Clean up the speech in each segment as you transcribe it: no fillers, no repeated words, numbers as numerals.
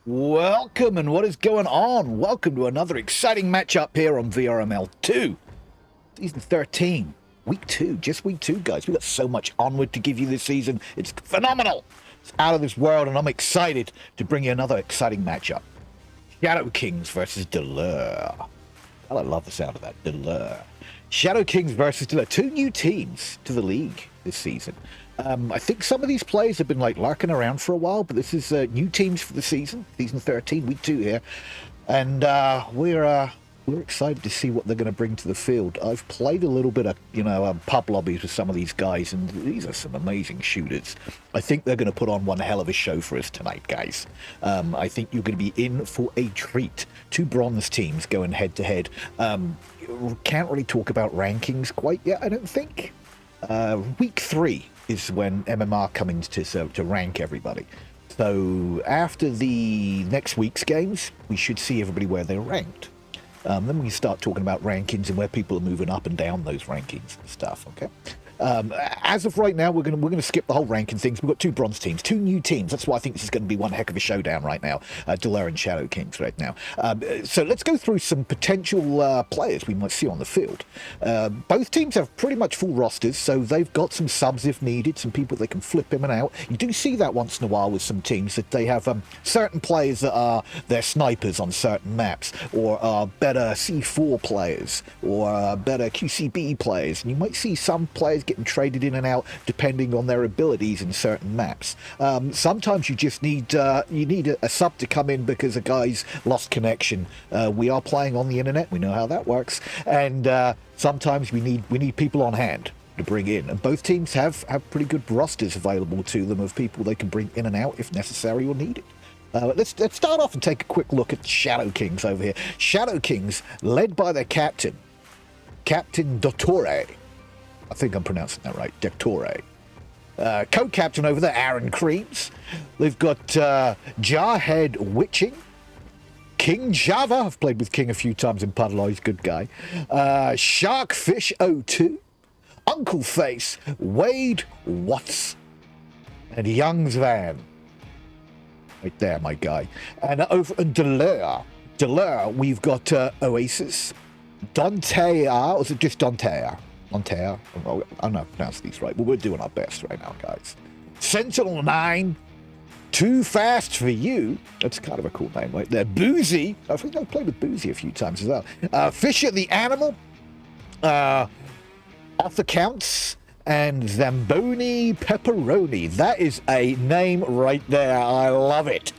Welcome, and what is going on? Welcome to another exciting matchup here on VRML 2. Season 13, week 2, just week 2, guys. We got so much Onward to give you this season. It's phenomenal. It's out of this world, and I'm excited to bring you another exciting matchup. Shadow Kings versus Delere. I love the sound of that, Delere. Shadow Kings versus Delere. Two new teams to the league this season. I think some of these players have been like lurking around for a while, but this is new teams for the season 13, week 2 here, and we're excited to see what they're going to bring to the field. I've played a little bit of pub lobbies with some of these guys, and these are some amazing shooters. I think they're going to put on one hell of a show for us tonight, guys. I think you're going to be in for a treat. Two bronze teams going head to head. Can't really talk about rankings quite yet, I don't think. Week 3 is when MMR comes to rank everybody. So after the next week's games, we should see everybody where they're ranked. Then we can start talking about rankings and where people are moving up and down those rankings and stuff. Okay. As of right now, we're gonna skip the whole ranking things. We've got two bronze teams, two new teams. That's why I think this is going to be one heck of a showdown right now. Delere and Shadow Kings right now. So let's go through some potential players we might see on the field. Both teams have pretty much full rosters, so they've got some subs if needed, some people they can flip in and out. You do see that once in a while with some teams, that they have certain players that are their snipers on certain maps, or are better C4 players, or better QCB players. And you might see some players getting traded in and out depending on their abilities in certain maps. Sometimes you just need a sub to come in because a guy's lost connection. We are playing on the internet, we know how that works, and sometimes we need people on hand to bring in, and both teams have pretty good rosters available to them of people they can bring in and out if necessary or needed. Let's start off and take a quick look at Shadow Kings over here. Shadow Kings, led by their captain, Captain Delere. I think I'm pronouncing that right, Delere. Co-captain over there, Aaron Creams. They've got Jarhead Witching, King Java. I've played with King a few times in Puddle, he's a good guy. Sharkfish 02, Uncle Face, Wade Watts, and Young's Van. Right there, my guy. And over in Delere, we've got Oasis, Dontea, or is it just Dontea? Dontea? I don't know if I pronounced these right, but we're doing our best right now, guys. Sentinel 9, Too Fast for You. That's kind of a cool name right there. Boozy. I think I've played with Boozy a few times as well. Fisher the Animal, Off the Counts, and Zamboni Pepperoni. That is a name right there. I love it.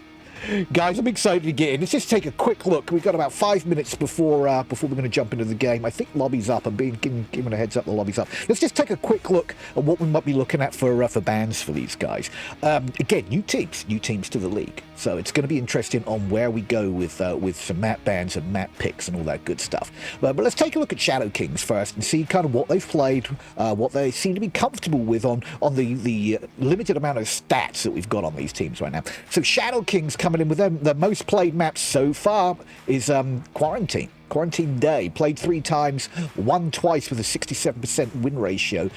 Guys, I'm excited to get in. Let's just take a quick look. We've got about 5 minutes before we're going to jump into the game. I think lobby's up. I'm being given a heads up the lobby's up. Let's just take a quick look at what we might be looking at for bans for these guys. Again, new teams to the league. So it's going to be interesting on where we go with some map bans and map picks and all that good stuff. But let's take a look at Shadow Kings first and see kind of what they've played, what they seem to be comfortable with on the limited amount of stats that we've got on these teams right now. So Shadow Kings coming in with them, the most played map so far is Quarantine. Quarantine Day, played 3 times, won twice with a 67% win ratio.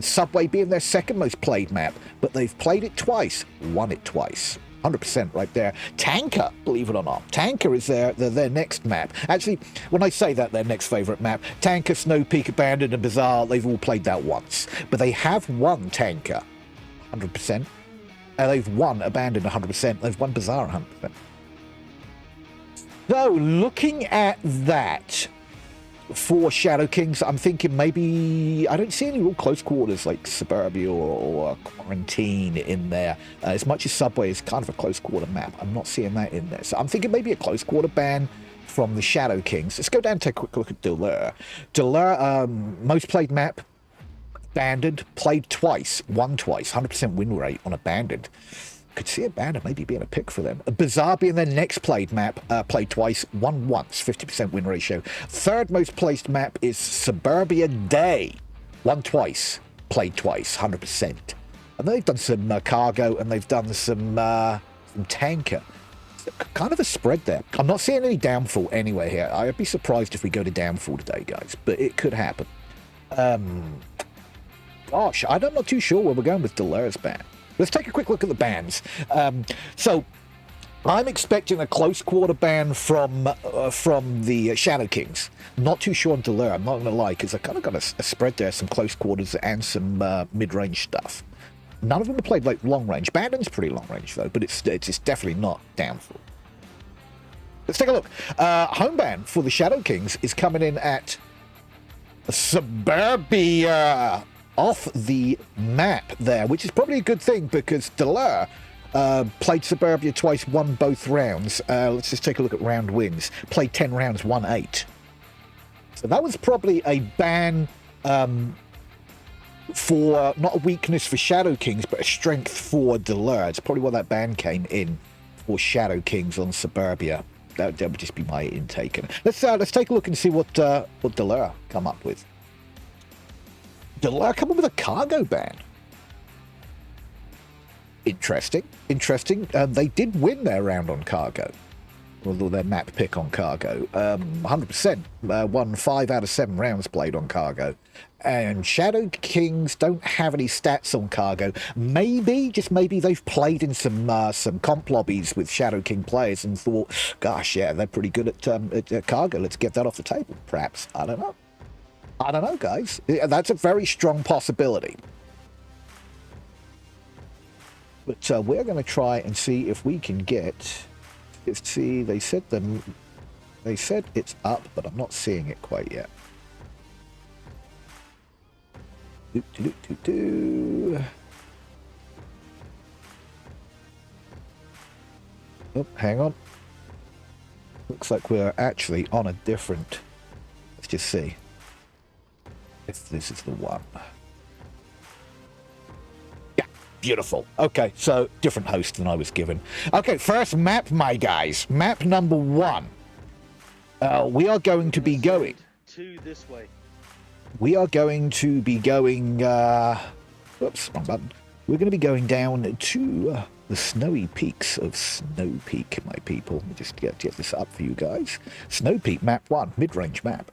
Subway being their second most played map, but they've played it twice, won it twice. 100% right there. Tanker, believe it or not. Tanker is their next map. Actually, when I say that, their next favourite map, Tanker, Snow Peak, Abandoned, and Bazaar, they've all played that once. But they have won Tanker 100%. And they've won Abandoned 100%. They've won Bazaar 100%. So, looking at that for Shadow Kings, I'm thinking maybe I don't see any real close quarters like Suburbia or Quarantine in there. As much as Subway is kind of a close quarter map, I'm not seeing that in there. So I'm thinking maybe a close quarter ban from the Shadow Kings. Let's go down and take a quick look at Delere. Delere, most played map, Abandoned, played twice, won twice, 100% win rate on Abandoned. Could see Abandoned maybe being a pick for them. Bazaar being their next played map, played twice, won once, 50% win ratio. Third most placed map is Suburbia Day, won twice, played twice, 100%. And they've done some cargo, and they've done some tanker. Kind of a spread there. I'm not seeing any downfall anywhere here. I'd be surprised if we go to downfall today, guys, but it could happen. Gosh, I'm not too sure where we're going with Delere's ban. Let's take a quick look at the bans. So, I'm expecting a close quarter ban from the Shadow Kings. Not too sure on Delere, I'm not going to lie, because I kind of got a spread there, some close quarters and some mid-range stuff. None of them have played like long range. Bandon's pretty long range though, but it's definitely not downfall. Let's take a look. Home ban for the Shadow Kings is coming in at Suburbia off the map there, which is probably a good thing because Delere played Suburbia twice, won both rounds. Let's just take a look at round wins. Played 10 rounds, won 8. So that was probably a ban for, not a weakness for Shadow Kings, but a strength for Delere. It's probably where that ban came in for Shadow Kings on Suburbia. That would just be my intake. And let's take a look and see what Delere come up with. Delere come up with a cargo ban. Interesting. They did win their round on cargo, although their map pick on cargo. 100% won 5 out of 7 rounds played on cargo. And Shadow Kings don't have any stats on cargo. Maybe, just maybe, they've played in some comp lobbies with Shadow King players and thought, gosh, yeah, they're pretty good at cargo. Let's get that off the table, perhaps. I don't know. I don't know, guys. That's a very strong possibility. But we're going to try and see if we can get... Let's see, they said it's up, but I'm not seeing it quite yet. Oh, hang on. Looks like we're actually on a different... Let's just see if this is the one. Yeah, beautiful. Okay, so different host than I was given. Okay, first map, my guys. Map number 1. We are going to be going... to this way. We are going to be going, whoops, wrong button. We're going to be going down to the snowy peaks of Snow Peak, my people. Let me just get this up for you guys. Snow Peak, map 1, mid-range map.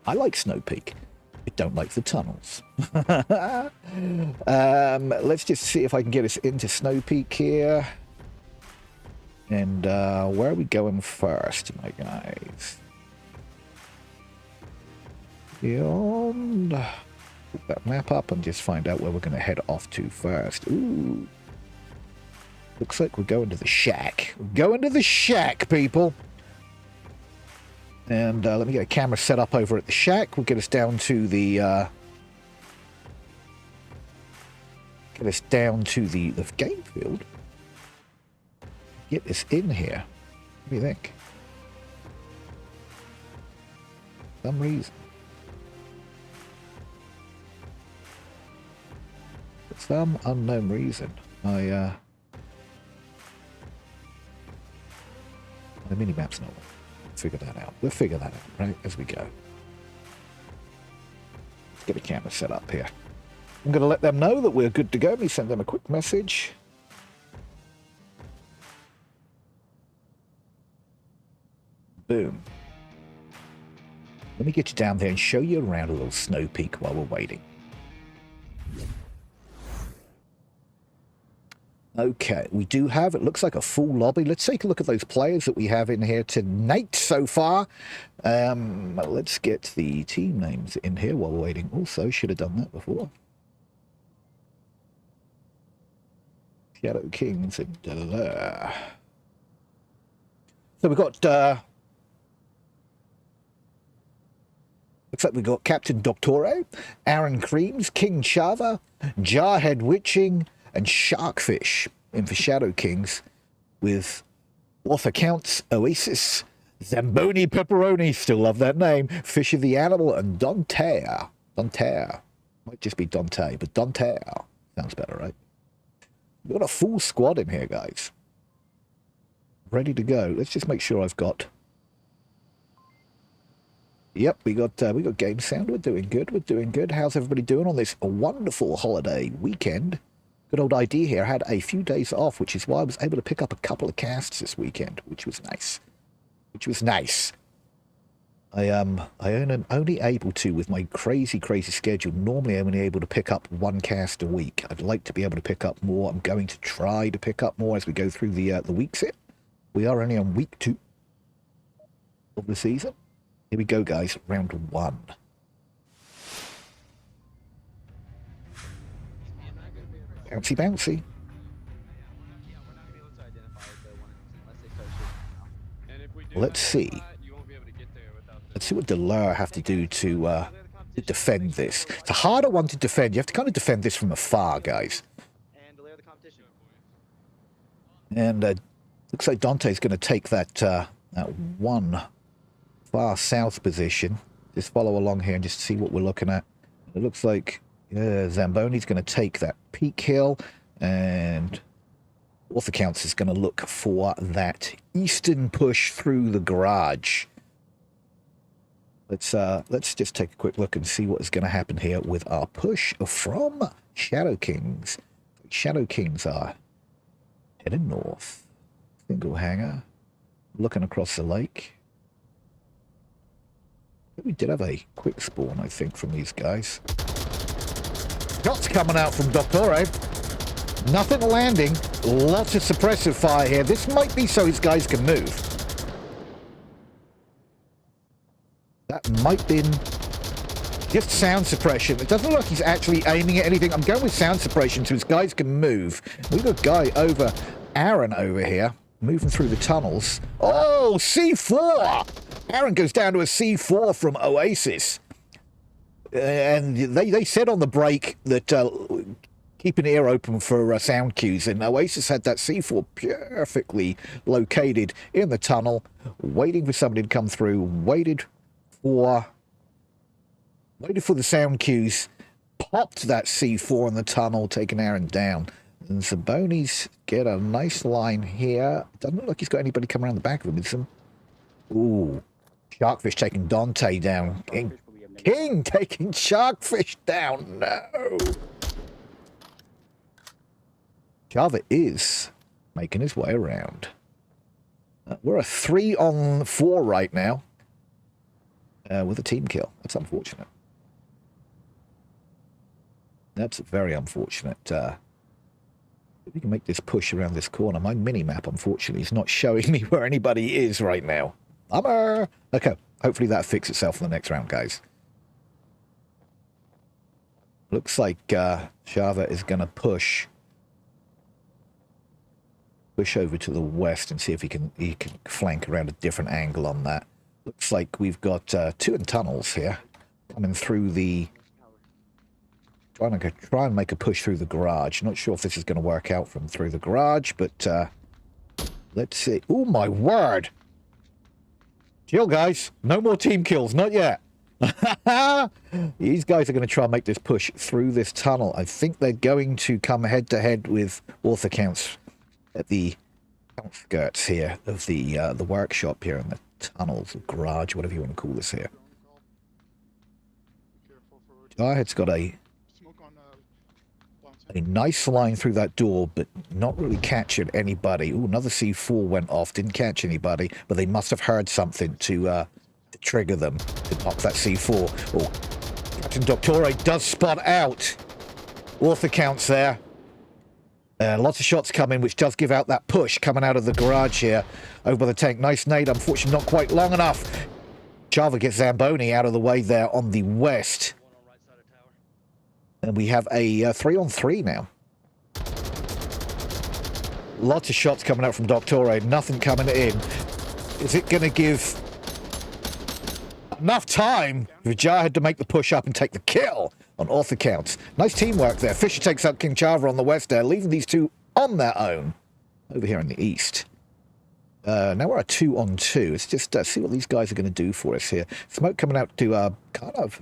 I like Snow Peak. I don't like the tunnels. Let's just see if I can get us into Snow Peak here. And where are we going first, my guys? Beyond. Put that map up and just find out where we're going to head off to first. Ooh. Looks like we're going to the shack. We're going to the shack, people. And let me get a camera set up over at the shack. We'll get us down to the... the game field. Get this in here. What do you think? For some reason. For some unknown reason, the minimap's not. Figure that out. We'll figure that out, right, as we go. Let's get a camera set up here. I'm going to let them know that we're good to go. Let me send them a quick message. Boom. Let me get you down there and show you around a little Snow Peak while we're waiting. Okay, we do have, it looks like a full lobby. Let's take a look at those players that we have in here tonight so far. Let's get the team names in here while we're waiting. Also, should have done that before. Shadow Kings and Delere. So we've got, looks like we've got Captain Doctore, Aaron Creams, King Chava, Jarhead Witching, and Sharkfish in for Shadow Kings, with author counts Oasis, Zamboni Pepperoni, still love that name, Fish of the Animal, and Dontaire. Dontaire. Might just be Dante, but Dontaire. Sounds better, right? We've got a full squad in here, guys. Ready to go. Let's just make sure I've got... Yep, we got game sound. We're doing good. We're doing good. How's everybody doing on this wonderful holiday weekend? Good old idea here. I had a few days off, which is why I was able to pick up a couple of casts this weekend, which was nice. I am only able to, with my crazy schedule, normally I'm only able to pick up one cast a week. I'd like to be able to pick up more. I'm going to try to pick up more as we go through the weeks here. We are only on week 2 of the season. Here we go, guys. Round 1. Bouncy, bouncy. Let's see. Let's see what Delere have to do to defend this. It's a harder one to defend. You have to kind of defend this from afar, guys. And looks like Dante's going to take that that one far south position. Just follow along here and just see what we're looking at. It looks like Zamboni's going to take that peak hill, and Orthocounts is going to look for that eastern push through the garage. Let's just take a quick look and see what is going to happen here with our push from Shadow Kings. Shadow Kings are heading north. Single hanger. Looking across the lake. We did have a quick spawn, I think, from these guys. Shots coming out from Delere. Nothing landing. Lots of suppressive fire here. This might be so his guys can move. That might be just sound suppression. It doesn't look like he's actually aiming at anything. I'm going with sound suppression so his guys can move. We've got a guy over, Aaron over here, moving through the tunnels. Oh, C4! Aaron goes down to a C4 from Oasis. And they said on the break that keep an ear open for sound cues, and Oasis had that C4 perfectly located in the tunnel, waiting for somebody to come through, waited for the sound cues, popped that C4 in the tunnel, taking Aaron down. And Zamboni's get a nice line here. Doesn't look like he's got anybody coming around the back of him with some. Ooh, Sharkfish taking Dante down. King taking Sharkfish down. No. Java is making his way around. We're a 3-on-4 right now. With a team kill. That's unfortunate. That's very unfortunate. If we can make this push around this corner. My mini-map, unfortunately, is not showing me where anybody is right now. Okay, hopefully that fixes itself in the next round, guys. Looks like Java is going to push over to the west and see if he can flank around a different angle on that. Looks like we've got 2 in tunnels here, coming through the... Trying to make a push through the garage. Not sure if this is going to work out from through the garage, but let's see. Oh, my word! Chill, guys. No more team kills. Not yet. These guys are going to try and make this push through this tunnel. I think they're going to come head-to-head with Orthocounts at the outskirts here of the workshop here in the tunnels, garage, whatever you want to call this here. Jarhead's got a nice line through that door, but not really captured anybody. Ooh, another C4 went off, didn't catch anybody, but they must have heard something to trigger them to pop that C4. Oh, Captain Delere does spot out Orthocounts there. Lots of shots coming, which does give out that push coming out of the garage here over by the tank. Nice nade, unfortunately not quite long enough. Java gets Zamboni out of the way there on the west. And we have a 3-on-3 now. Lots of shots coming out from Delere, nothing coming in. Is it going to give enough time for Jarhead to make the push up and take the kill on Orthocounts? Nice teamwork there. Fisher takes out King Java on the west there, leaving these two on their own over here in the east. Now we're at 2-on-2. Let's just see what these guys are going to do for us here. Smoke coming out to kind of...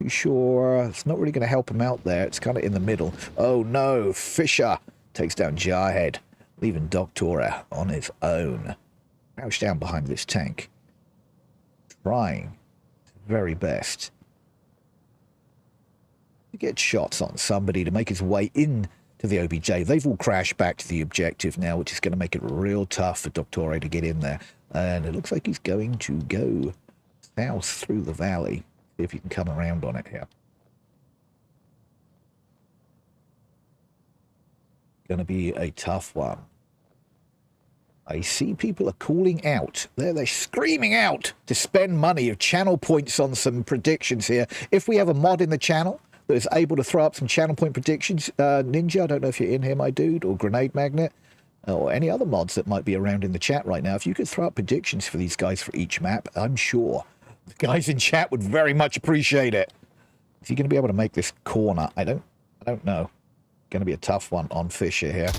Sure, it's not really going to help him out there. It's kind of in the middle. Oh no, Fisher takes down Jarhead, leaving Delere on his own. Crouched down behind this tank. Trying his very best to get shots on somebody to make his way in to the OBJ. They've all crashed back to the objective now, which is going to make it real tough for Delere to get in there. And it looks like he's going to go south through the valley. See if he can come around on it here. Going to be a tough one. I see people are calling out. They're screaming out to spend money of channel points on some predictions here. If we have a mod in the channel that is able to throw up some channel point predictions, Ninja, I don't know if you're in here, my dude, or Grenade Magnet, or any other mods that might be around in the chat right now. If you could throw up predictions for these guys for each map, I'm sure the guys in chat would very much appreciate it. Is he going to be able to make this corner? I don't know. Going to be a tough one on Fisher here.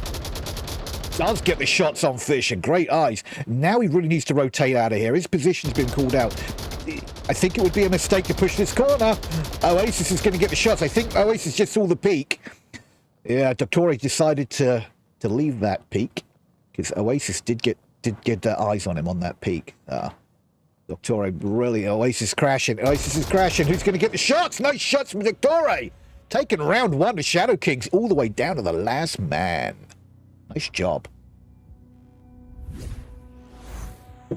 Does get the shots on Fisher. Great eyes. Now he really needs to rotate out of here. His position's been called out. I think it would be a mistake to push this corner. Oasis is going to get the shots. I think Oasis just saw the peak. Yeah, Dottore decided to leave that peak because Oasis did get eyes on him on that peak. Dottore really, Oasis crashing. Oasis is crashing. Who's going to get the shots? Nice shots from Dottore. Taking round one to Shadow Kings all the way down to the last man. Nice job.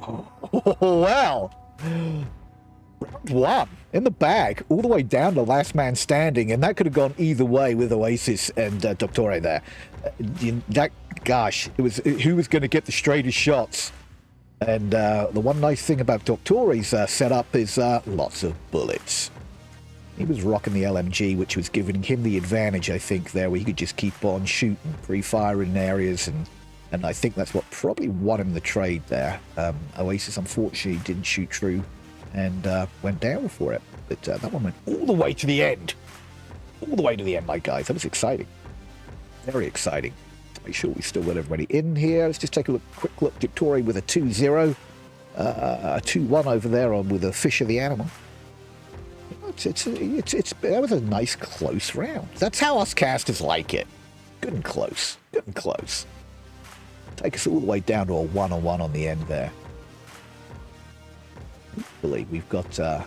Oh, wow. Round one in the bag, all the way down to last man standing, and that could have gone either way with Oasis and Dottore there. Gosh, it was who was going to get the straightest shots. And the one nice thing about Dottore's setup is lots of bullets. He was rocking the LMG, which was giving him the advantage, I think, there, where he could just keep on shooting, pre-firing areas, and I think that's what probably won him the trade there. Oasis, unfortunately, didn't shoot through and went down for it. But that one went all the way to the end. All the way to the end, my guys. That was exciting. Very exciting. Let's make sure we still got everybody in here. Let's just take a quick look. Dottore with a 2-0. A 2-1 over there with a Fisher the Animal. That was a nice close round. That's how us casters like it. Good and close. Good and close. Take us all the way down to a 1-on-1 on the end there. Hopefully we've got a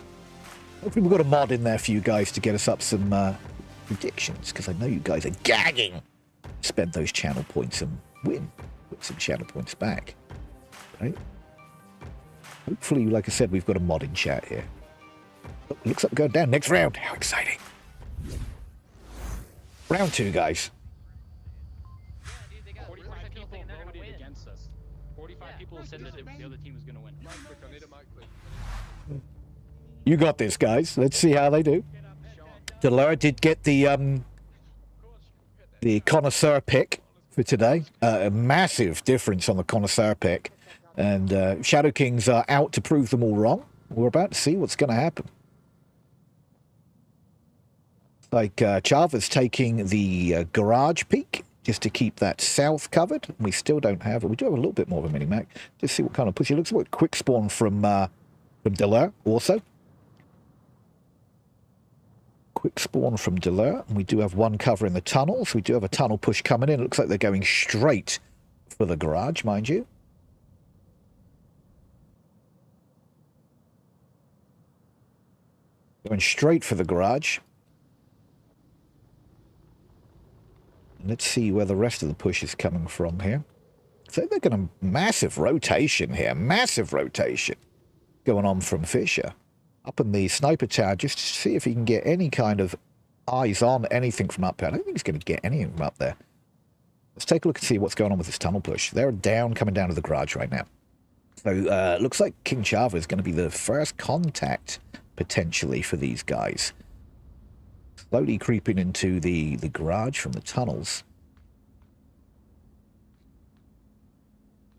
mod in there for you guys to get us up some predictions, because I know you guys are gagging. Spend those channel points and win. Put some channel points back. Right? Hopefully, like I said, we've got a mod in chat here. Oh, looks like we're going down. Next round. How exciting. Round 2, guys. 45 people voted against us. 45 people said that the other team was going to win. You got this, guys. Let's see how they do. Delere did get the connoisseur pick for today. A massive difference on the connoisseur pick. And Shadow Kings are out to prove them all wrong. We're about to see what's going to happen. Like Chava's taking the garage peak just to keep that south covered. We still don't have it. We do have a little bit more of a mini-mac. Just see what kind of push. It looks like quick spawn from Delere also. Quick spawn from Delere. And we do have one covering the tunnels. We do have a tunnel push coming in. It looks like they're going straight for the garage, mind you. Going straight for the garage. Let's see where the rest of the push is coming from here. So they're going to massive rotation here. Massive rotation going on from Fisher. Up in the sniper tower just to see if he can get any kind of eyes on anything from up there. I don't think he's going to get anything from up there. Let's take a look and see what's going on with this tunnel push. They're down, coming down to the garage right now. So looks like King Chava is going to be the first contact potentially for these guys. Slowly creeping into the garage from the tunnels.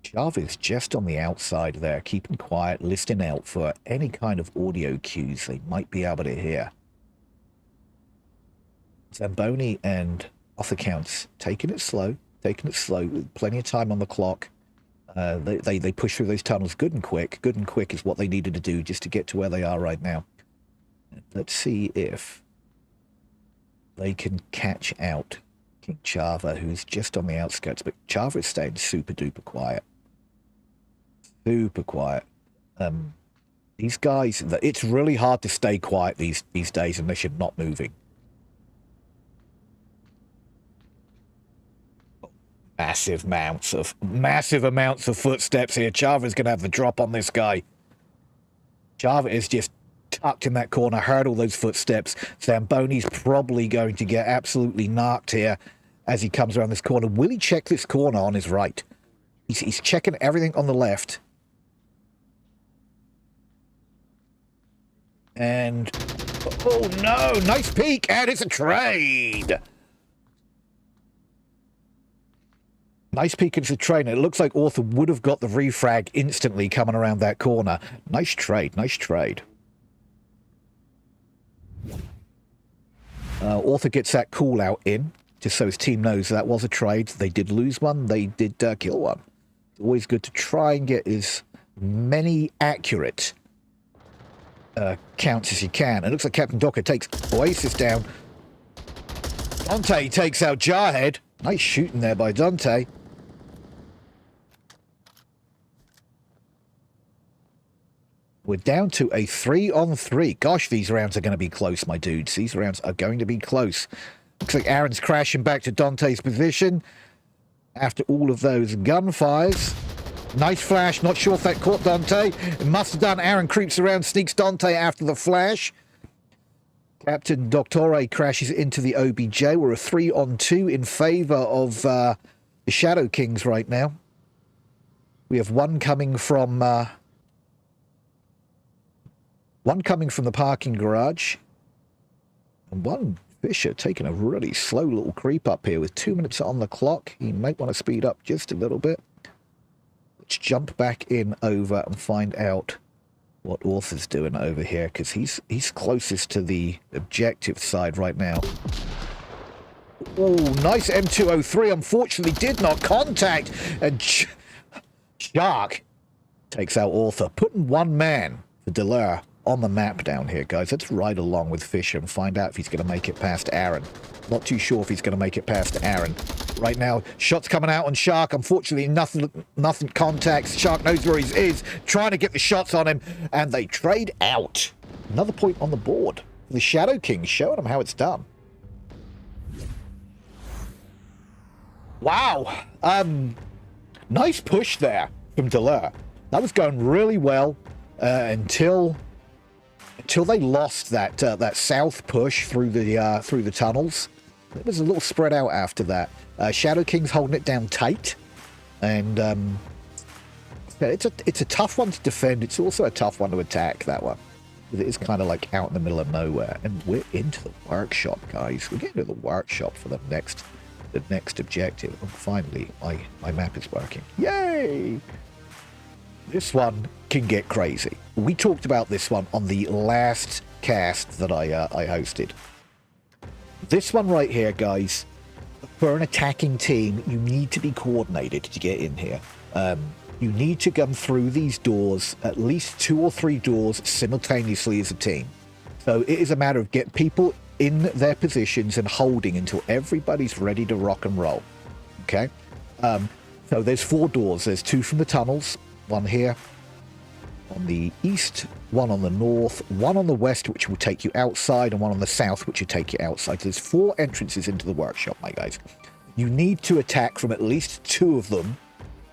Chava's just on the outside there, keeping quiet, listening out for any kind of audio cues they might be able to hear. Zamboni and off accounts taking it slow, with plenty of time on the clock. They push through those tunnels good and quick. Good and quick is what they needed to do just to get to where they are right now. Let's see if they can catch out King Chava, who's just on the outskirts. But Chava is staying super duper quiet. Super quiet. These guys, it's really hard to stay quiet these days unless you're not moving. Massive amounts of footsteps here. Java's going to have the drop on this guy. Java is just tucked in that corner, heard all those footsteps. Zamboni's probably going to get absolutely knocked here as he comes around this corner. Will he check this corner on his right? He's checking everything on the left. And, oh no, nice peek, and it's a trade. Nice peek into the trade, and it looks like Author would have got the refrag instantly coming around that corner. Nice trade, nice trade. Author gets that call out in, just so his team knows that was a trade. They did lose one, they did kill one. It's always good to try and get as many accurate counts as you can. It looks like Captain Docker takes Oasis down. Dante takes out Jarhead. Nice shooting there by Dante. We're down to a 3-on-3. Gosh, these rounds are going to be close, my dudes. These rounds are going to be close. Looks like Aaron's crashing back to Dante's position after all of those gunfires. Nice flash. Not sure if that caught Dante. It must have done. Aaron creeps around, sneaks Dante after the flash. Captain Doctore crashes into the OBJ. We're a 3-on-2 in favor of the Shadow Kings right now. We have one coming from the parking garage. And one Fisher taking a really slow little creep up here with 2 minutes on the clock. He might want to speed up just a little bit. Let's jump back in over and find out what Author's doing over here, because he's closest to the objective side right now. Oh, nice M203. Unfortunately, did not contact. And Shark takes out Author, putting one man for Delere on the map down here, guys. Let's ride along with Fisher and find out if he's going to make it past Aaron. Not too sure if he's going to make it past Aaron. Right now, shots coming out on Shark. Unfortunately, nothing contacts. Shark knows where he is, trying to get the shots on him, and they trade out. Another point on the board. The Shadow King showing them how it's done. Wow. Nice push there from Delere. That was going really well until they lost that south push through the tunnels. It was a little spread out after that. Shadow King's holding it down tight, and it's a tough one to defend. It's also a tough one to attack, that one. It is kind of like out in the middle of nowhere, and we're into the workshop, guys. We're getting to the workshop for the next objective. And finally, my map is working. Yay! This one can get crazy. We talked about this one on the last cast that I hosted. This one right here, guys, for an attacking team, you need to be coordinated to get in here. You need to come through these doors, at least 2 or 3 doors simultaneously as a team. So it is a matter of get people in their positions and holding until everybody's ready to rock and roll. Okay? So there's 4 doors. There's 2 from the tunnels, 1 here on the east, 1 on the north, 1 on the west, which will take you outside, and 1 on the south, which will take you outside. So there's 4 entrances into the workshop, my guys. You need to attack from at least 2 of them,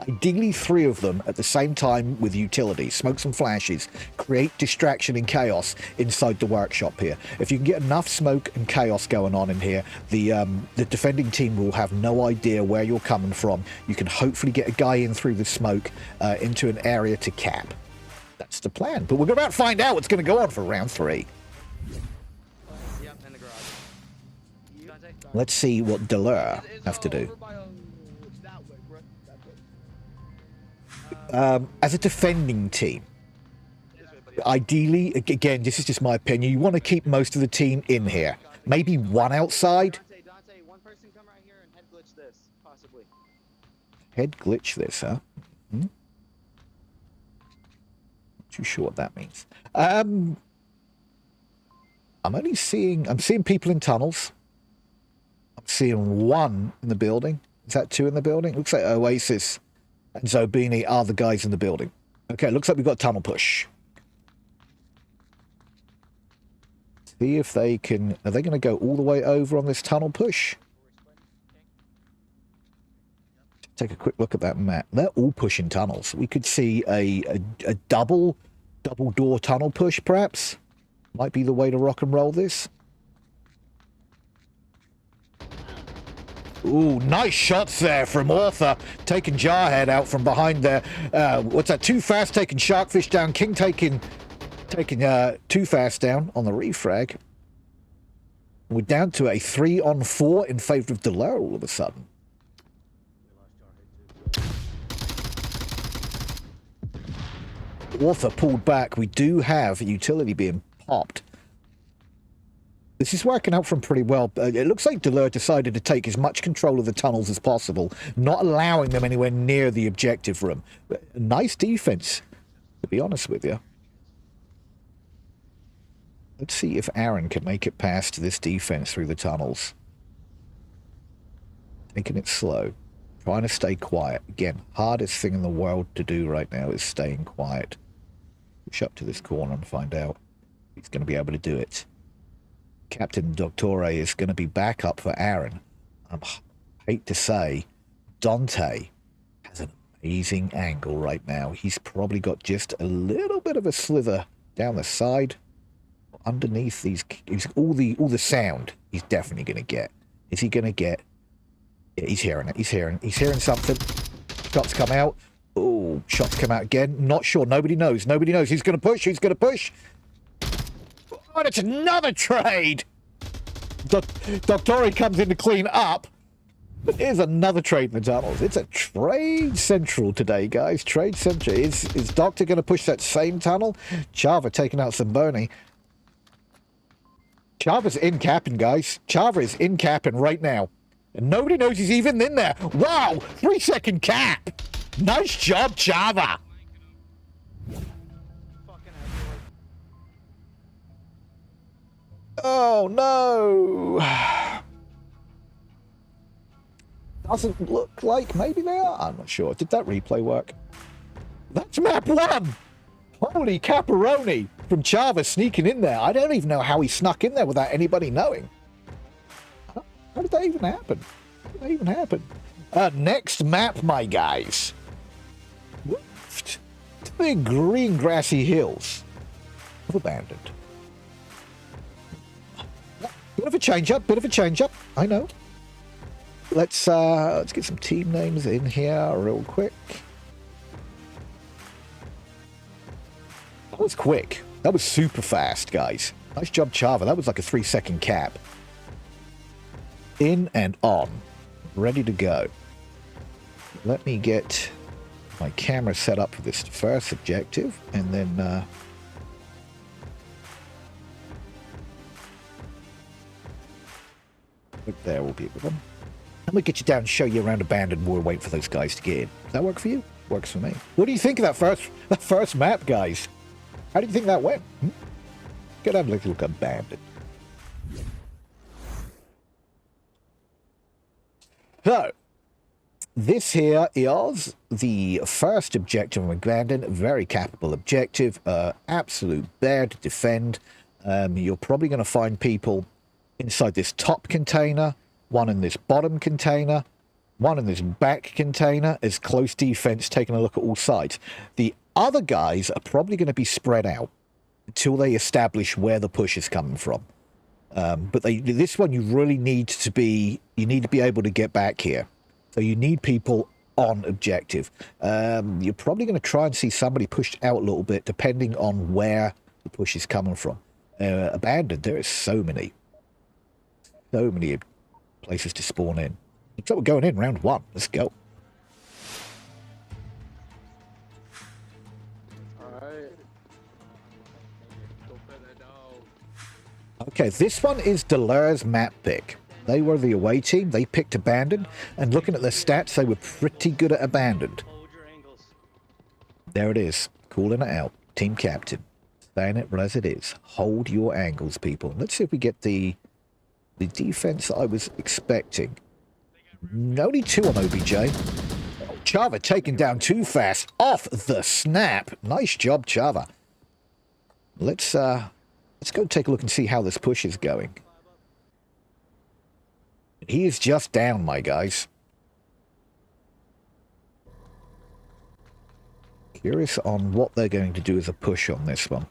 ideally 3 of them at the same time with utilities. Smoke some flashes, create distraction and chaos inside the workshop here. If you can get enough smoke and chaos going on in here, the defending team will have no idea where you're coming from. You can hopefully get a guy in through the smoke into an area to cap. That's the plan. But we're about to find out what's going to go on for round 3. Yep, in the garage. Let's see what Delere have to do. As a defending team, ideally, again, this is just my opinion, you want to keep most of the team in here. Maybe 1 outside. Dante, one person come right here and head glitch this, possibly. Head glitch this, huh? Not too sure what that means. I'm seeing people in tunnels. I'm seeing 1 in the building. Is that 2 in the building? Looks like Oasis and Zobini are the guys in the building. Okay, looks like we've got tunnel push. See if they can... Are they going to go all the way over on this tunnel push? Take a quick look at that map. They're all pushing tunnels. We could see a double door tunnel push, perhaps. Might be the way to rock and roll this. Ooh, nice shots there from Author, taking Jarhead out from behind there. What's that? Too Fast taking Sharkfish down. King taking Too Fast down on the refrag. We're down to a 3-on-4 in favor of Delere all of a sudden. Author pulled back. We do have utility being popped. This is working out from pretty well. It looks like Delere decided to take as much control of the tunnels as possible, not allowing them anywhere near the objective room. Nice defense, to be honest with you. Let's see if Aaron can make it past this defense through the tunnels. Taking it slow. Trying to stay quiet. Again, hardest thing in the world to do right now is staying quiet. Push up to this corner and find out if he's going to be able to do it. Captain Doctore is going to be back up for Aaron. I hate to say, Dante has an amazing angle right now. He's probably got just a little bit of a slither down the side. Underneath these, all the sound he's definitely going to get. Is he going to get? Yeah, he's hearing it. He's hearing something. Shots come out. Oh, shots come out again. Not sure. Nobody knows. Nobody knows. Who's going to push? Who's going to push? Oh, it's another trade. Doctore comes in to clean up. But here's another trade in the tunnels. It's a trade central today, guys. Trade central. Is Doctor going to push that same tunnel? Chava taking out Zamboni. Chava's in capping, guys. Chava is in capping right now. And nobody knows he's even in there. Wow! 3-second cap! Nice job, Chava! Oh, no! Doesn't look like maybe they are. I'm not sure. Did that replay work? That's map 1! Holy caparoni from Chava sneaking in there. I don't even know how he snuck in there without anybody knowing. How did that even happen? How did that even happen? Next map, my guys. To the green grassy hills of Abandoned. Bit of a change up, I know. Let's get some team names in here real quick. That was quick. That was super fast, guys. Nice job, Chava. That was like a 3-second cap. In and on. Ready to go. Let me get my camera set up for this first objective, and then there will be a good one. I'm going to get you down and show you around Abandoned while we're waiting for those guys to get in. Does that work for you? Works for me. What do you think of that first map, guys? How do you think that went? Go down and look Abandoned. So, this here is the first objective of Abandoned. Very capable objective. Absolute bear to defend. You're probably going to find people inside this top container, one in this bottom container, one in this back container, as close defense, taking a look at all sides. The other guys are probably going to be spread out until they establish where the push is coming from. But this one, you really need to be able to get back here. So you need people on objective. You're probably going to try and see somebody pushed out a little bit, depending on where the push is coming from. Abandoned, there is so many places to spawn in. So we're going in round 1. Let's go. Okay, this one is Delere's map pick. They were the away team. They picked Abandoned, and looking at their stats, they were pretty good at Abandoned. There it is, calling it out. Team captain, saying it as it is. Hold your angles, people. Let's see if we get the defense I was expecting. Only 2 on OBJ. Chava taken down too fast off the snap. Nice job, Chava. Let's go take a look and see how this push is going. He is just down, my guys. Curious on what they're going to do as a push on this one.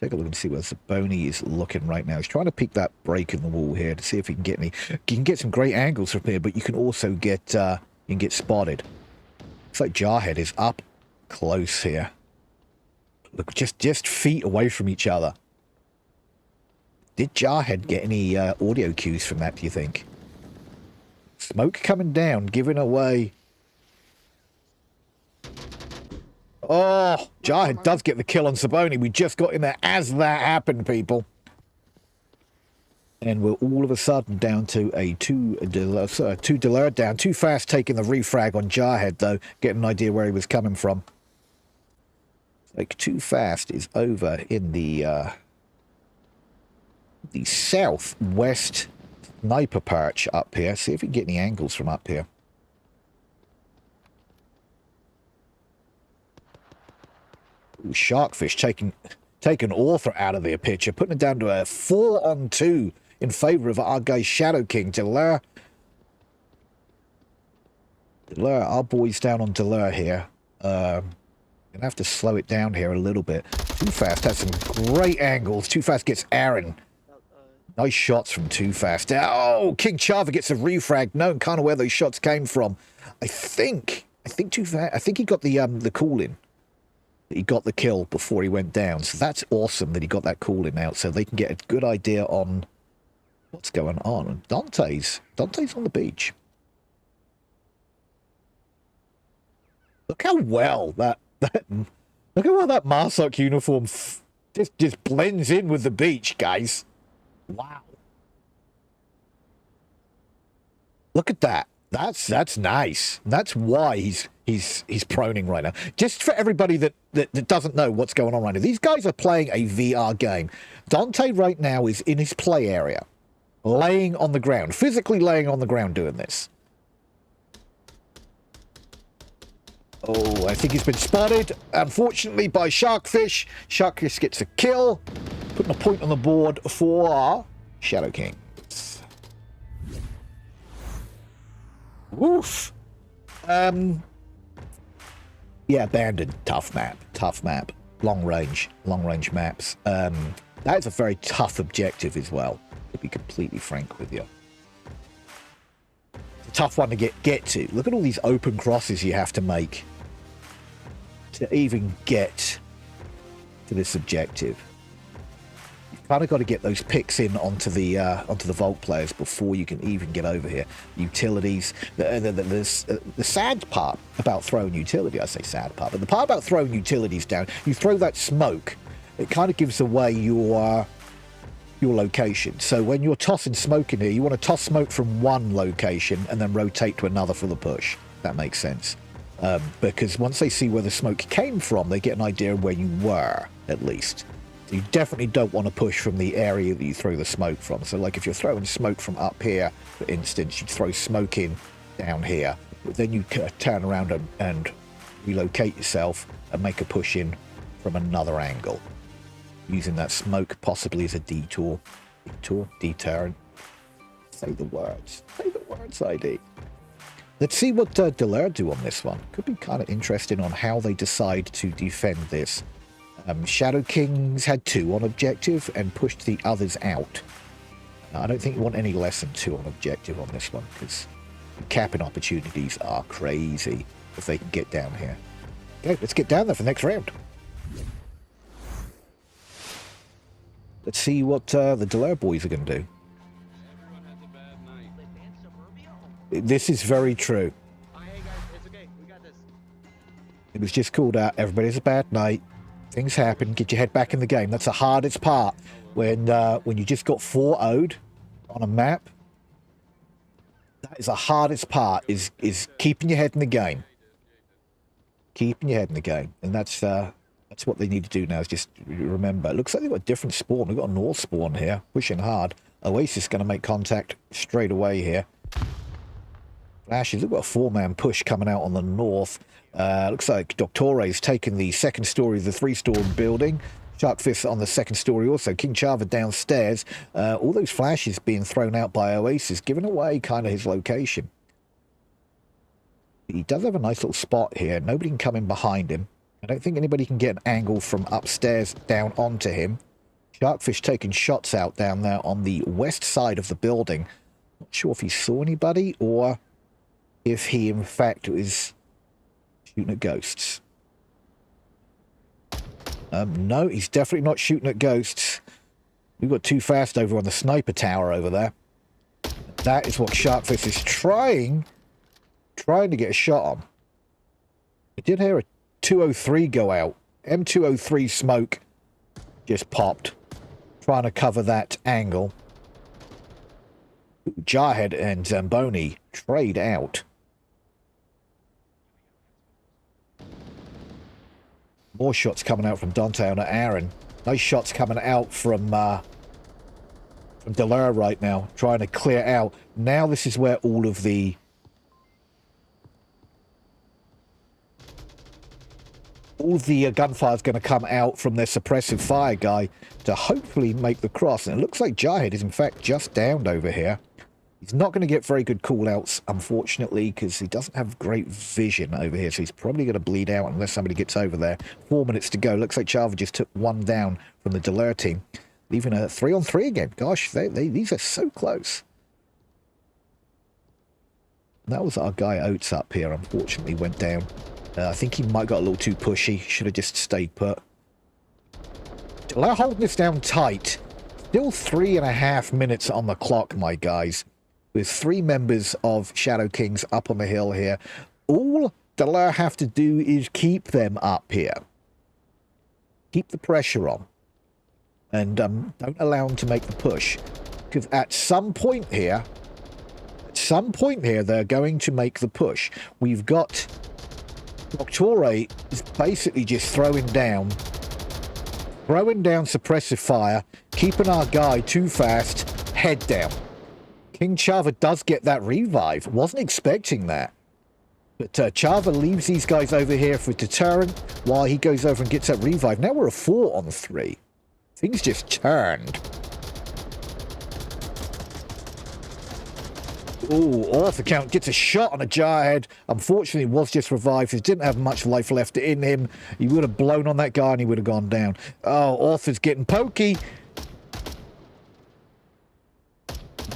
Take a look and see where Saboni is looking right now. He's trying to peek that break in the wall here to see if he can get any. You can get some great angles from here, but you can also get spotted. Looks like Jarhead is up close here. Look, just feet away from each other. Did Jarhead get any audio cues from that, do you think? Smoke coming down, giving away. Oh, Jarhead does get the kill on Saboni. We just got in there as that happened, people. And we're all of a sudden down to a two Delere down. Too fast taking the refrag on Jarhead, though. Getting an idea where he was coming from. Like, Too Fast is over in the southwest sniper perch up here. See if we can get any angles from up here. Ooh, Sharkfish taking Author out of the picture, putting it down to a 4-on-2 in favor of our guy Shadow King. Delere, our boys down on Delere here. Gonna have to slow it down here a little bit. Too Fast has some great angles. Too Fast gets Aaron. Nice shots from Too Fast. Oh, King Chava gets a refrag. Knowing kind of where those shots came from. I think Too Fast. I think he got the call in. He got the kill before he went down. So that's awesome that he got that call in out, so they can get a good idea on what's going on. And Dante's on the beach. Look how well look how well that Marsoc uniform just blends in with the beach, guys. Wow. Look at that. That's nice. That's why he's proning right now. Just for everybody that doesn't know what's going on right now. These guys are playing a VR game. Dante right now is in his play area, laying on the ground, physically laying on the ground doing this. Oh, I think he's been spotted, unfortunately, by Sharkfish. Sharkfish gets a kill, putting a point on the board for Shadow King. Woof. Yeah, abandoned. Tough map. Long range maps. That is a very tough objective as well, to be completely frank with you. It's a tough one to get to. Look at all these open crosses you have to make to even get to this objective. You've kind of got to get those picks in onto the vault players before you can even get over here. Utilities. The sad part about throwing utility, I say sad part, but the part about throwing utilities down, you throw that smoke, it kind of gives away your location. So when you're tossing smoke in here, you want to toss smoke from one location and then rotate to another for the push. That makes sense. Because once they see where the smoke came from, they get an idea of where you were, at least. So you definitely don't want to push from the area that you throw the smoke from. So like if you're throwing smoke from up here, for instance, you throw smoke in down here, but then you turn around and relocate yourself and make a push in from another angle, using that smoke possibly as a deterrent. Say the words, ID. Let's see what Delere do on this one. Could be kind of interesting on how they decide to defend this. Shadow King's had 2 on objective and pushed the others out. I don't think you want any less than 2 on objective on this one, because capping opportunities are crazy if they can get down here. Okay, let's get down there for the next round. Let's see what the Delere boys are going to do. This is very true. Hey guys, it's okay. We got this. It was just called out. Everybody has a bad night. Things happen. Get your head back in the game. That's the hardest part. When you just got 4-0'd on a map. That is the hardest part. Is keeping your head in the game. Keeping your head in the game, and that's what they need to do now. Is just remember. It looks like they've got a different spawn. We've got a north spawn here, pushing hard. Oasis going to make contact straight away here. Flashes, we've got a 4-man push coming out on the north. Looks like Doctore's taken the second story of the 3-story building. Sharkfist on the second story also. King Chava downstairs. All those flashes being thrown out by Oasis, giving away kind of his location. He does have a nice little spot here. Nobody can come in behind him. I don't think anybody can get an angle from upstairs down onto him. Sharkfish taking shots out down there on the west side of the building. Not sure if he saw anybody or if he, in fact, was shooting at ghosts. No, he's definitely not shooting at ghosts. We've got Too Fast over on the sniper tower over there. That is what Sharkfish is trying to get a shot on. I did hear a 203 go out. M203 smoke just popped. Trying to cover that angle. Jarhead and Zamboni trade out. More shots coming out from Dante on Aaron. Nice shots coming out from Delere right now. Trying to clear out. Now this is where all of the gunfire is going to come out from their suppressive fire guy to hopefully make the cross. And it looks like Jarhead is in fact just downed over here. He's not going to get very good call-outs, unfortunately, because he doesn't have great vision over here. So he's probably going to bleed out unless somebody gets over there. 4 minutes to go. Looks like Chava just took one down from the Delere team. Leaving a 3-on-3 again. Gosh, these are so close. That was our guy Oates up here, unfortunately, went down. I think he might got a little too pushy. Should have just stayed put. Delere holding this down tight. Still 3.5 minutes on the clock, my guys. With 3 members of Shadow Kings up on the hill here. All Delere have to do is keep them up here. Keep the pressure on. And don't allow them to make the push. Because at some point here, they're going to make the push. We've got Doctore is basically just throwing down suppressive fire, keeping our guy Too Fast head down. King Chava does get that revive. Wasn't expecting that. But Chava leaves these guys over here for deterrent while he goes over and gets that revive. Now we're a 4-on-3. Things just turned. Ooh, Arthur Count gets a shot on a Jarhead. Unfortunately, was just revived. He didn't have much life left in him. He would have blown on that guy and he would have gone down. Oh, Arthur's getting pokey.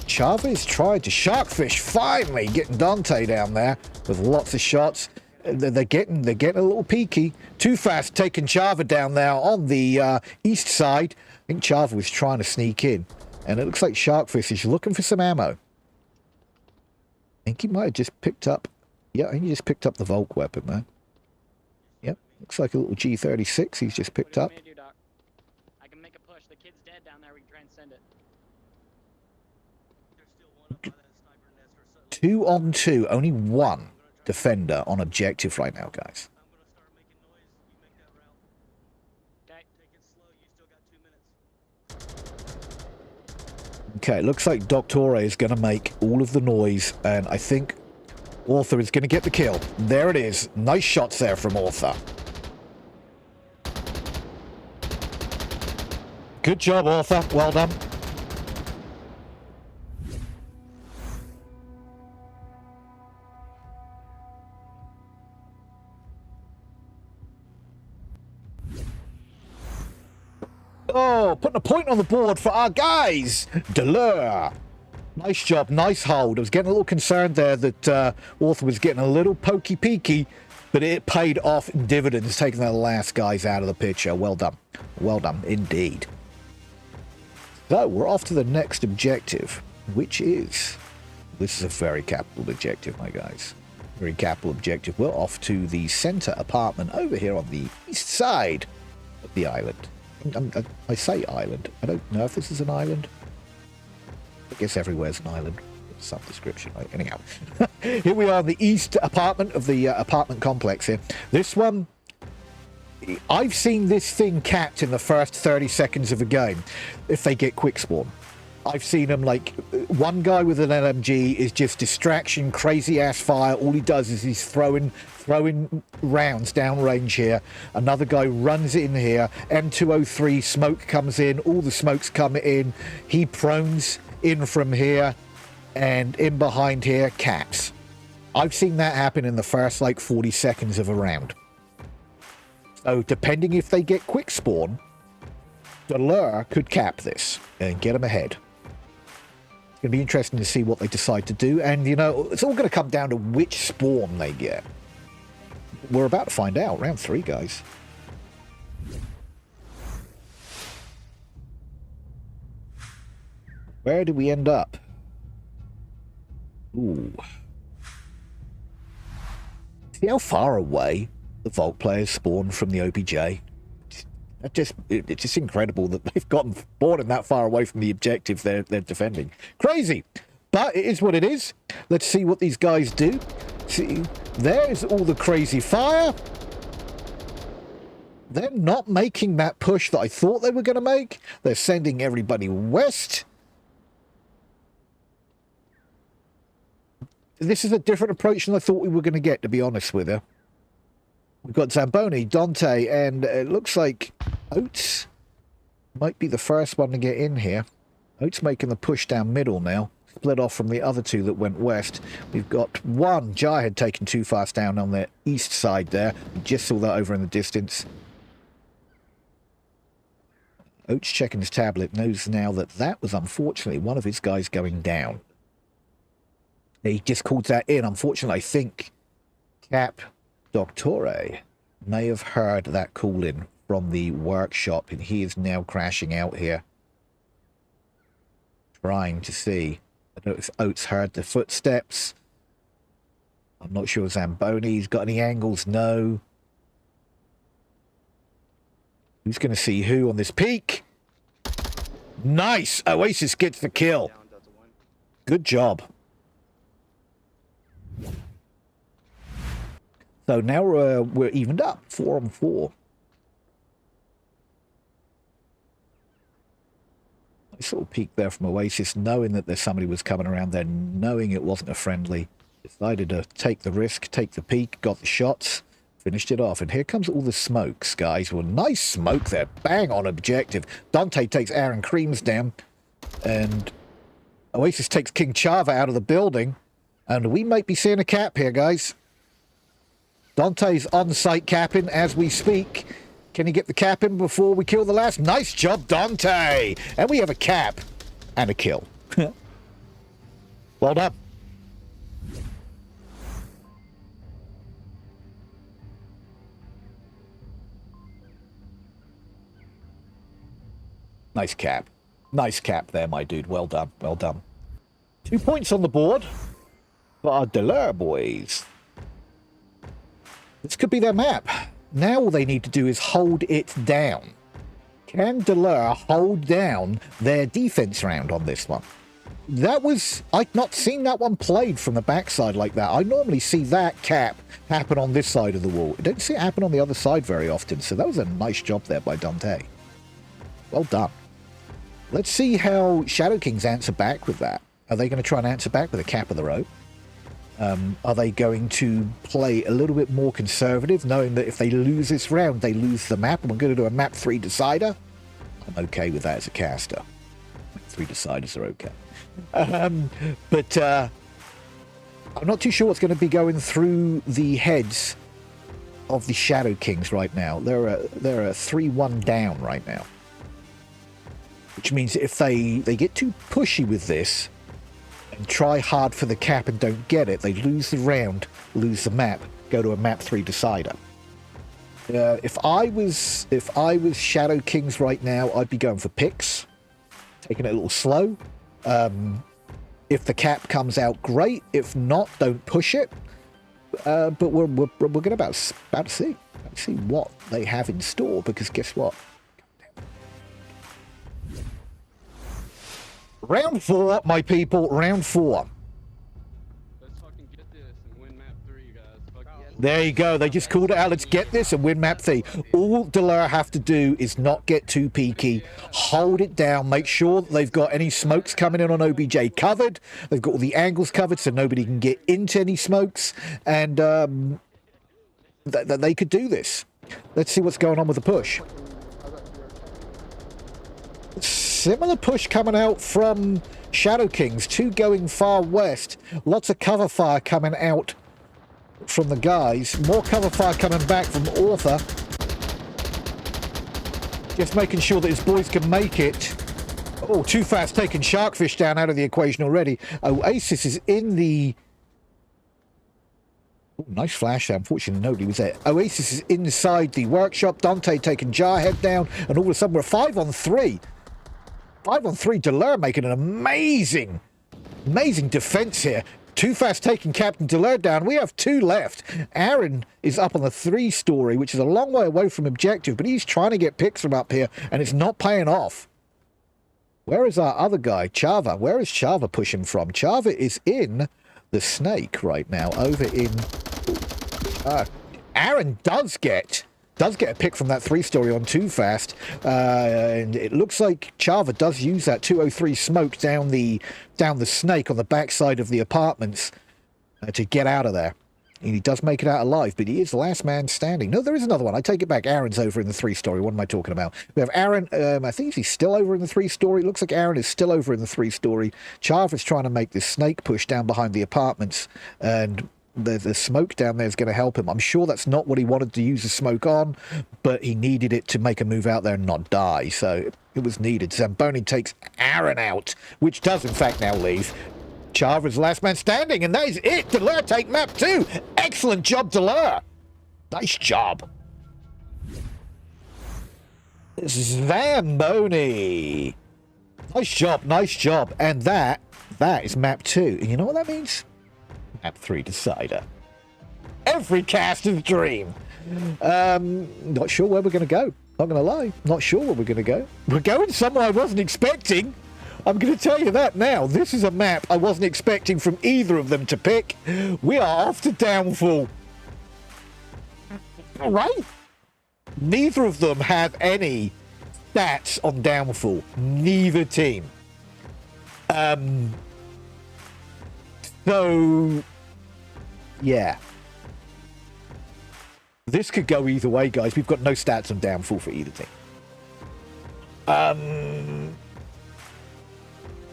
Chavez tried to Sharkfish, finally getting Dante down there with lots of shots. They're getting a little peaky. Too Fast taking Chava down there on the east side. I think Chava was trying to sneak in. And it looks like Sharkfish is looking for some ammo. I think he might have just picked up... Yeah, I think he just picked up the Volk weapon, man. Yep, looks like a little G36 he's just picked up. Do, Doc? I can make a push. The kid's dead down there. We can try and send it. 2-on-2. Only one defender on objective right now, guys. Okay, looks like Doctore is going to make all of the noise, and I think Arthur is going to get the kill. There it is. Nice shots there from Arthur. Good job, Arthur. Well done. Oh, putting a point on the board for our guys. Delere. Nice job, nice hold. I was getting a little concerned there that Arthur was getting a little pokey-peaky, but it paid off in dividends, taking the last guys out of the picture. Well done. Well done, indeed. So, we're off to the next objective, which is... This is a very capital objective, my guys. Very capital objective. We're off to the center apartment over here on the east side of the island. I say island. I don't know if this is an island. I guess everywhere's an island. Some description, right? Anyhow. Here we are in the east apartment of the apartment complex here. This one, I've seen this thing capped in the first 30 seconds of a game if they get quick spawn. I've seen them, like, one guy with an LMG is just distraction, crazy ass fire. All he does is he's throwing rounds downrange here. Another guy runs in here. M203 smoke comes in. All the smokes come in. He prones in from here, and in behind here, caps. I've seen that happen in the first, like, 40 seconds of a round. So depending if they get quick spawn, Delere could cap this and get them ahead. It's going to be interesting to see what they decide to do. And, you know, it's all going to come down to which spawn they get. We're about to find out. Round 3, guys. Where do we end up? Ooh. See how far away the Vault players spawn from the OBJ? It's just incredible that they've gotten spawned that far away from the objective they're defending. Crazy! But it is what it is. Let's see what these guys do. See, there's all the crazy fire. They're not making that push that I thought they were going to make. They're sending everybody west. This is a different approach than I thought we were going to get, to be honest with you. We've got Zamboni, Dante, and it looks like Oates might be the first one to get in here. Oates making the push down middle now. Split off from the other two that went west. We've got one Jihad taken too fast down on the east side there. We just saw that over in the distance. Oates checking his tablet knows now that that was unfortunately one of his guys going down. He just called that in. Unfortunately, I think Cap Doctore may have heard that call in from the workshop, and he is now crashing out here. Trying to see. I don't know if Oates heard the footsteps. I'm not sure Zamboni's got any angles. No. Who's going to see who on this peak? Nice! Oasis gets the kill. Good job. So now we're evened up, 4-on-4. Nice little peek there from Oasis, knowing that there's somebody was coming around there, knowing it wasn't a friendly. Decided to take the risk, take the peek, got the shots, finished it off. And here comes all the smokes, guys. Well, nice smoke there, bang on objective. Dante takes Aaron Creams down, and Oasis takes King Chava out of the building. And we might be seeing a cap here, guys. Dante's on-site capping as we speak. Can he get the cap in before we kill the last? Nice job, Dante! And we have a cap and a kill. Well done. Nice cap. Nice cap there, my dude. Well done. Well done. 2 points on the board for our Delere boys. This could be their map. Now all they need to do is hold it down. Can Delere hold down their defense round on this one? That was... I've not seen that one played from the backside like that. I normally see that cap happen on this side of the wall. I don't see it happen on the other side very often, so that was a nice job there by Dante. Well done. Let's see how Shadow Kings answer back with that. Are they going to try and answer back with a cap of their own? Are they going to play a little bit more conservative, knowing that if they lose this round, they lose the map, and we're going to do a map 3 decider? I'm okay with that as a caster. Map 3 deciders are okay. But I'm not too sure what's going to be going through the heads of the Shadow Kings right now. They're a 3-1 down right now. Which means if they get too pushy with this, and try hard for the cap and don't get it, they lose the round, lose the map, go to a map 3 decider. If I was Shadow Kings right now, I'd be going for picks, taking it a little slow. If the cap comes out, great. If not, don't push it. But we're going about to see what they have in store, because guess what? Round 4, my people. Round 4. Let's fucking get this and win map 3, guys. Fuck yeah. There you go. They just called it out. Let's get this and win map 3. All Delere have to do is not get too peaky. Hold it down. Make sure that they've got any smokes coming in on OBJ covered. They've got all the angles covered so nobody can get into any smokes. And they could do this. Let's see what's going on with the push. Similar push coming out from Shadow Kings, 2 going far west. Lots of cover fire coming out from the guys. More cover fire coming back from Author. Just making sure that his boys can make it. Oh, too fast taking Sharkfish down out of the equation already. Oasis is in the... Ooh, nice flash. Unfortunately, nobody was there. Oasis is inside the workshop. Dante taking Jarhead down. And all of a sudden, we're 5-on-3. 5-on-3. Delere making an amazing defense here. Too fast taking Captain Delere down. We have 2 left. Aaron is up on the 3-story, which is a long way away from objective, but he's trying to get picks from up here, and it's not paying off. Where is our other guy, Chava? Where is Chava pushing from? Chava is in the Snake right now, over in... Aaron does get a pick from that 3-story on Too Fast, and it looks like Chava does use that 203 smoke down the Snake on the backside of the apartments to get out of there. And he does make it out alive, but he is the last man standing. No, there is another one. I take it back. Aaron's over in the 3-story. What am I talking about? We have Aaron. I think he's still over in the 3-story. It looks like Aaron is still over in the 3-story. Chava's trying to make this Snake push down behind the apartments, and the smoke down there is going to help him. I'm sure that's not what he wanted to use the smoke on, but he needed it to make a move out there and not die, so it was needed. Zamboni takes Aaron out, which does in fact now leave. Chava's last man standing, and that is it. Delere take map 2. Excellent job, Delere. Nice job. Zamboni. Nice job, nice job. And that is map 2. And you know what that means? Map 3 decider. Every cast is a dream. Not sure where we're going to go. Not going to lie. Not sure where we're going to go. We're going somewhere I wasn't expecting. I'm going to tell you that now. This is a map I wasn't expecting from either of them to pick. We are off to Downfall. All right. Neither of them have any stats on Downfall. Neither team. So, yeah. This could go either way, guys. We've got no stats on Downfall for either team.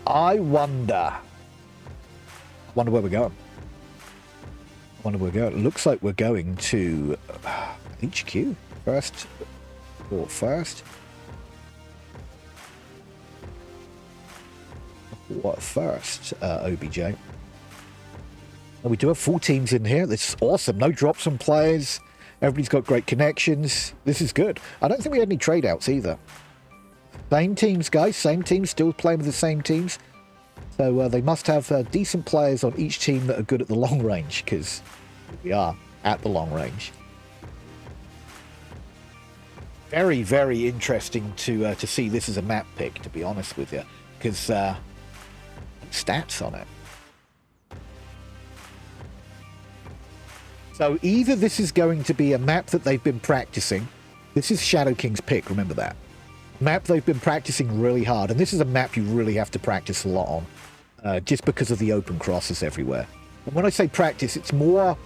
I wonder where we're going. It looks like we're going to HQ first. Or first. What first, OBJ? And we do have 4 teams in here. This is awesome. No drops on players. Everybody's got great connections. This is good. I don't think we had any trade outs either. Same teams, guys. Same teams. Still playing with the same teams. So they must have decent players on each team that are good at the long range, because we are at the long range. Very, very interesting to see this as a map pick, to be honest with you, because stats on it. So either this is going to be a map that they've been practicing. This is Shadow King's pick, remember that. Map they've been practicing really hard, and this is a map you really have to practice a lot on, just because of the open crosses everywhere. And when I say practice, it's more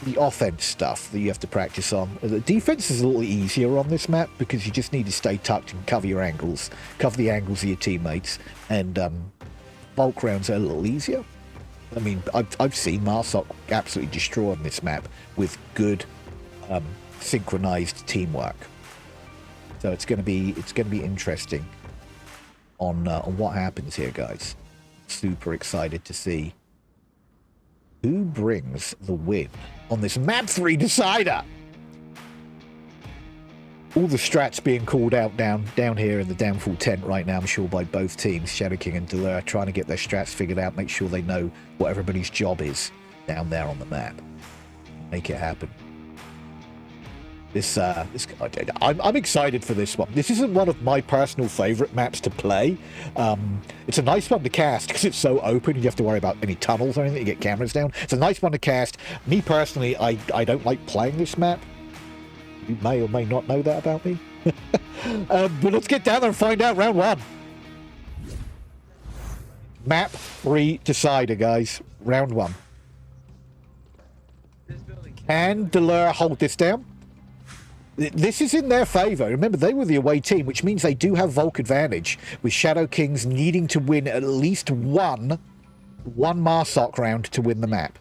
the offense stuff that you have to practice on. The defense is a little easier on this map because you just need to stay tucked and cover your angles, cover the angles of your teammates, and bulk rounds are a little easier. I mean, I've seen Marsok absolutely destroy on this map with good synchronized teamwork. So it's going to be interesting on what happens here, guys. Super excited to see who brings the win on this map 3 decider. All the strats being called out down here in the Downfall tent right now, I'm sure, by both teams. Shadow King and Delere trying to get their strats figured out, make sure they know what everybody's job is down there on the map. Make it happen. I'm excited for this one. This isn't one of my personal favorite maps to play. It's a nice one to cast because it's so open. You have to worry about any tunnels or anything. You get cameras down. It's a nice one to cast. Me personally, I don't like playing this map. You may or may not know that about me. But let's get down there and find out round 1. Map 3 decider, guys. Round 1. Can Delere hold this down? This is in their favor. Remember, they were the away team, which means they do have Volk advantage, with Shadow Kings needing to win at least one Marsok round to win the map.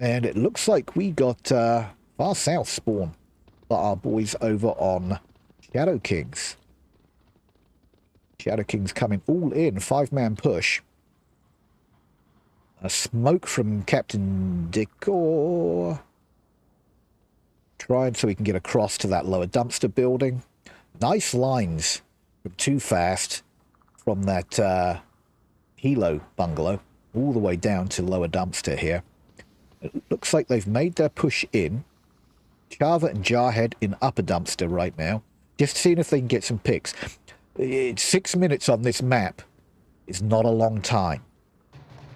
And it looks like we got far south spawn. for our boys over on Shadow Kings. Shadow Kings coming all in, 5-man push. A smoke from Captain Decor. Trying so we can get across to that lower dumpster building. Nice lines from Too Fast from that Hilo bungalow all the way down to lower dumpster here. It looks like they've made their push in. Chava and Jarhead in upper dumpster right now. Just seeing if they can get some picks. It's 6 minutes on this map. It's not a long time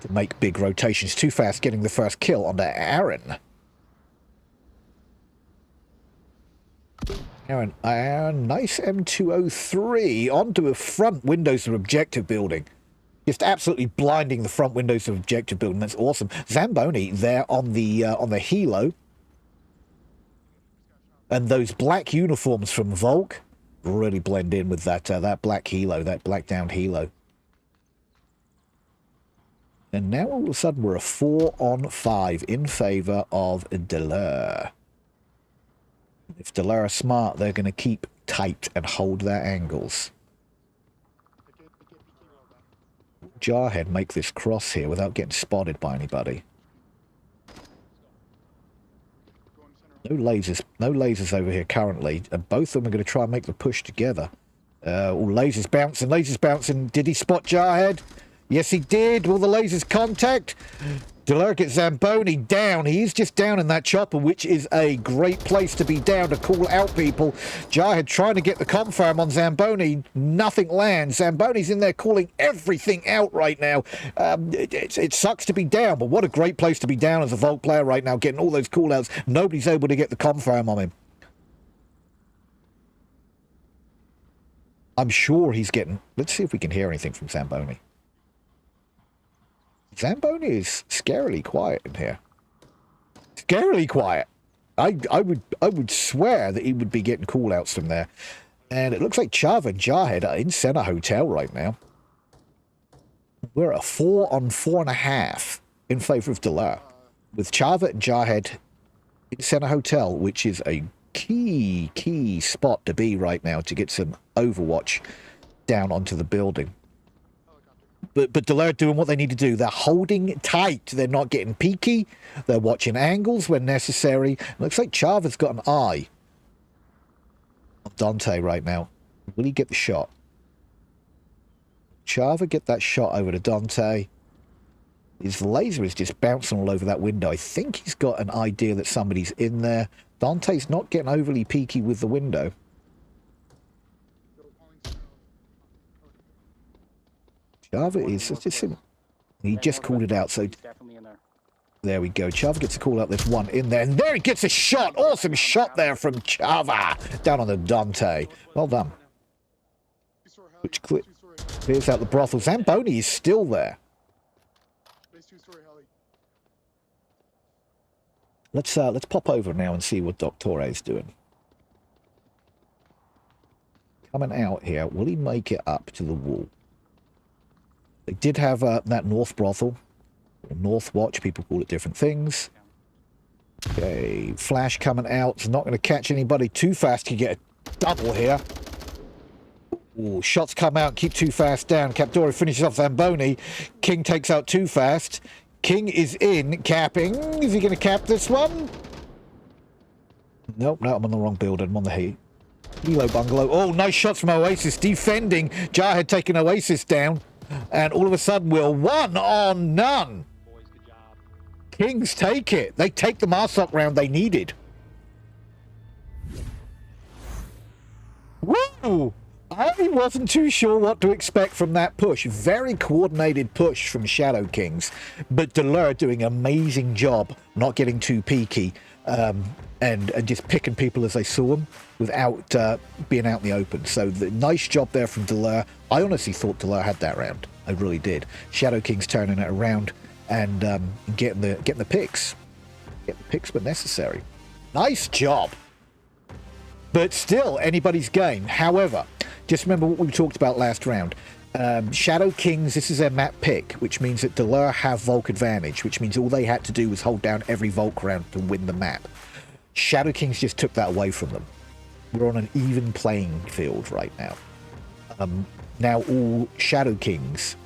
to make big rotations. Too Fast getting the first kill on the Aaron. Aaron, nice M203 onto a front windows of objective building. Just absolutely blinding the front windows of objective building. That's awesome. Zamboni there on the Hilo. And those black uniforms from Volk really blend in with that that black Hilo, that black down Hilo. And now all of a sudden we're a 4-on-5 in favor of Delere. If Delere are smart, they're going to keep tight and hold their angles. Jarhead make this cross here without getting spotted by anybody. No lasers over here currently, and both of them are going to try and make the push together. Lasers bouncing. Did he spot Jarhead? Yes, he did. Will the lasers contact? Delere gets Zamboni down. He is just down in that chopper, which is a great place to be down to call out people. Jarhead trying to get the confirm on Zamboni. Nothing lands. Zamboni's in there calling everything out right now. It sucks to be down, but what a great place to be down as a Volk player right now, getting all those call outs. Nobody's able to get the confirm on him. I'm sure he's getting... Let's see if we can hear anything from Zamboni. Zamboni is scarily quiet in here. Scarily quiet. I would swear that he would be getting call-outs from there. And it looks like Chava and Jarhead are in Center Hotel right now. We're a 4-on-4.5 in favor of Delere. With Chava and Jarhead in Center Hotel, which is a key spot to be right now to get some overwatch down onto the building. But Delere doing what they need to do. They're holding tight. They're not getting peaky. They're watching angles when necessary. Looks like Chava's got an eye on Dante right now. Will he get the shot? Chava get that shot over to Dante. His laser is just bouncing all over that window. I think he's got an idea that somebody's in there. Dante's not getting overly peaky with the window. Chava is just him. He just called it out, so there we go. Chava gets a call out. There's one in there, and there he gets a shot. Awesome shot there from Chava down on the Dante. Well done. Which clears out the brothel. Zamboni is still there. Let's pop over now and see what Doctor is doing. Coming out here, will he make it up to the wall? They did have that North Brothel, or North Watch, people call it different things. Okay, Flash coming out, it's not going to catch anybody. Too Fast can get a double here. Ooh, shots come out, keep Too Fast down. Capdori finishes off Zamboni. King takes out Too Fast. King is in, capping. Is he going to cap this one? Nope, no, I'm on the wrong building. I'm on the Hilo bungalow. Oh, nice shots from Oasis, defending. Jarhead taking Oasis down. And all of a sudden, we're 1-on-none. Boys, good job. Kings take it. They take the Marsoc round they needed. Woo! I wasn't too sure what to expect from that push. Very coordinated push from Shadow Kings. But Delere doing an amazing job, not getting too peaky, and just picking people as they saw them without being out in the open. So the nice job there from Delere. I honestly thought Delere had that round. I really did. Shadow Kings turning it around and getting the picks. Getting the picks when necessary. Nice job. But still, anybody's game. However, just remember what we talked about last round. Shadow Kings, this is their map pick, which means that Delere have Volk advantage, which means all they had to do was hold down every Volk round to win the map. Shadow Kings just took that away from them. We're on an even playing field right now. Now all Shadow Kings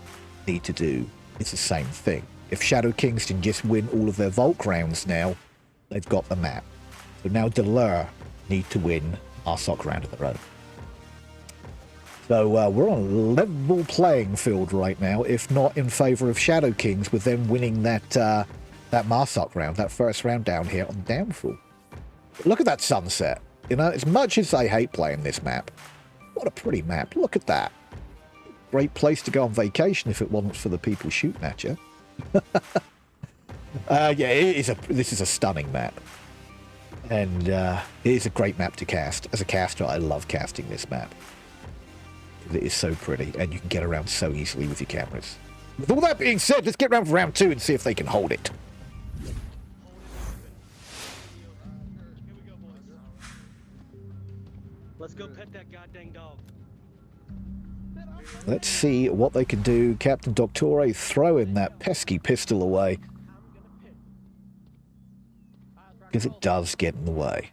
need to do is the same thing. If Shadow Kings can just win all of their Volk rounds now, they've got the map. So now Delere need to win our sock round of their own. So we're on a level playing field right now, if not in favour of Shadow Kings, with them winning that that Marsoc round, that first round down here on Downfall. But look at that sunset. You know, as much as I hate playing this map, what a pretty map. Look at that. Great place to go on vacation if it wasn't for the people shooting at you. Yeah, this is a stunning map. And it is a great map to cast. As a caster, I love casting this map. It is so pretty, and you can get around so easily with your cameras. With all that being said, let's get around for round 2 and see if they can hold it. Let's go pet that goddamn dog. Let's see what they can do. Captain Doctore throwing that pesky pistol away. Because it does get in the way.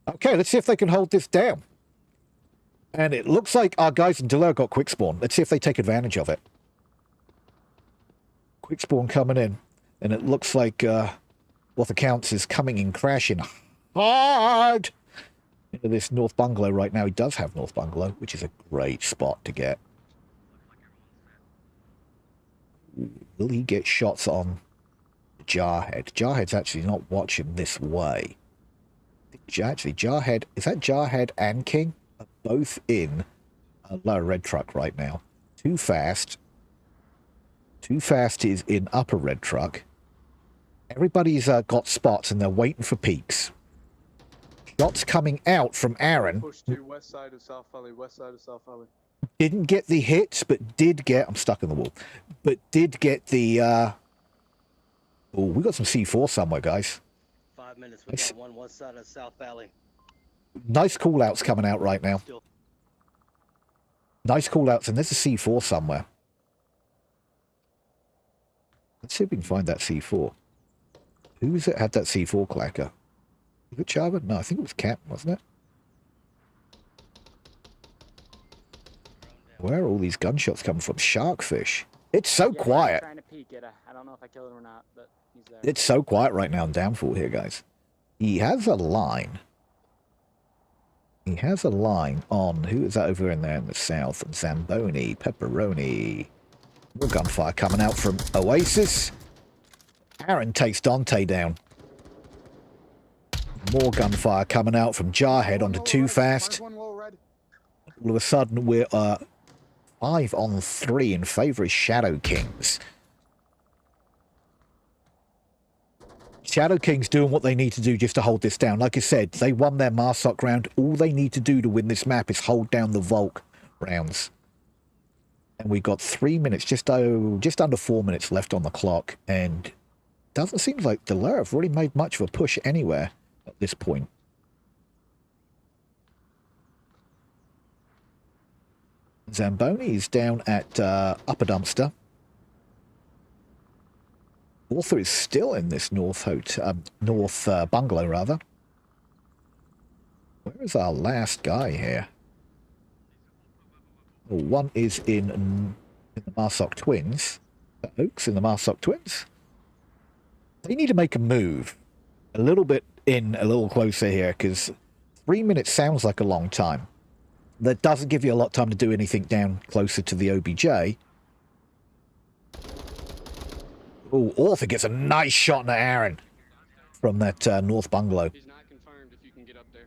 Okay, let's see if they can hold this down. And it looks like our guys in Delere got quick spawn. Let's see if they take advantage of it. Quick spawn coming in. And it looks like what accounts is coming in crashing hard into this North Bungalow right now. He does have North Bungalow, which is a great spot to get. Will he get shots on Jarhead? Jarhead's actually not watching this way. Actually, Jarhead... Is that Jarhead and King? Are both in a lower red truck right now. Too Fast. Too Fast is in upper red truck. Everybody's got spots and they're waiting for peaks. Shots coming out from Aaron. Push to west side of South Valley, west side of South Valley. Didn't get the hits, but did get... I'm stuck in the wall. But did get the... Oh, we got some C4 somewhere, guys. 5 minutes. We got one west side of South Valley. Nice call-outs coming out right now. Nice call-outs, and there's a C4 somewhere. Let's see if we can find that C4. Who was it had that C4 clacker? Was it Chava? No, I think it was Cap, wasn't it? Where are all these gunshots coming from? Sharkfish. It's so quiet. Trying to peek at I don't know if I killed him or not, but he's there. It's so quiet right now in Downfall here, guys. He has a line. He has a line on... Who is that over in there in the south? Zamboni, Pepperoni. More gunfire coming out from Oasis. Aaron takes Dante down. More gunfire coming out from Jarhead onto Too Fast. All of a sudden, we're 5 on 3 in favour of Shadow Kings. Shadow Kings doing what they need to do just to hold this down. Like I said, they won their Marsoc round. All they need to do to win this map is hold down the Volk rounds. And we got 3 minutes, just under 4 minutes left on the clock. And doesn't seem like Delere have really made much of a push anywhere at this point. Zamboni is down at Upper Dumpster. Author is still in this North Bungalow, rather. Where is our last guy here? Oh, one is in the Marsoc Twins. Oaks in the Marsoc Twins. They need to make a move. A little bit in, a little closer here, because 3 minutes sounds like a long time. That doesn't give you a lot of time to do anything down closer to the OBJ. Oh, Author gets a nice shot at Aaron from that North Bungalow. He's not confirmed if you can get up there.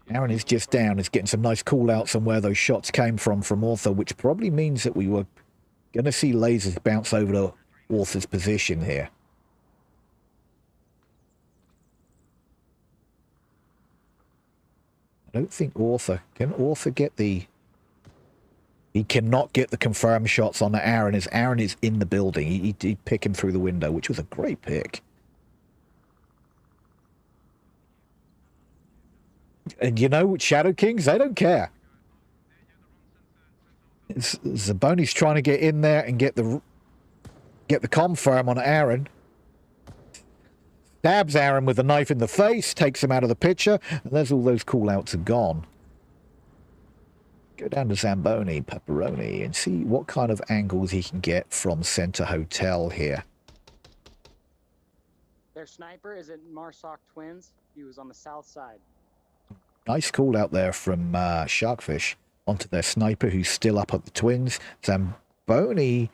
Aaron is just down. He's getting some nice call-outs on where those shots came from Author, which probably means that we were going to see lasers bounce over to Author's position here. I don't think Author... Can Author get the... He cannot get the confirmed shots on Aaron as Aaron is in the building. He'd pick him through the window, which was a great pick. And you know, Shadow Kings, they don't care. Zaboni's trying to get in there and get the confirm on Aaron. Stabs Aaron with a knife in the face, takes him out of the picture, and there's all those call-outs are gone. Go down to Zamboni, Pepperoni, and see what kind of angles he can get from Center Hotel here. Their sniper is at Marsoc Twins. He was on the south side. Nice call out there from Sharkfish onto their sniper who's still up at the Twins. Zamboni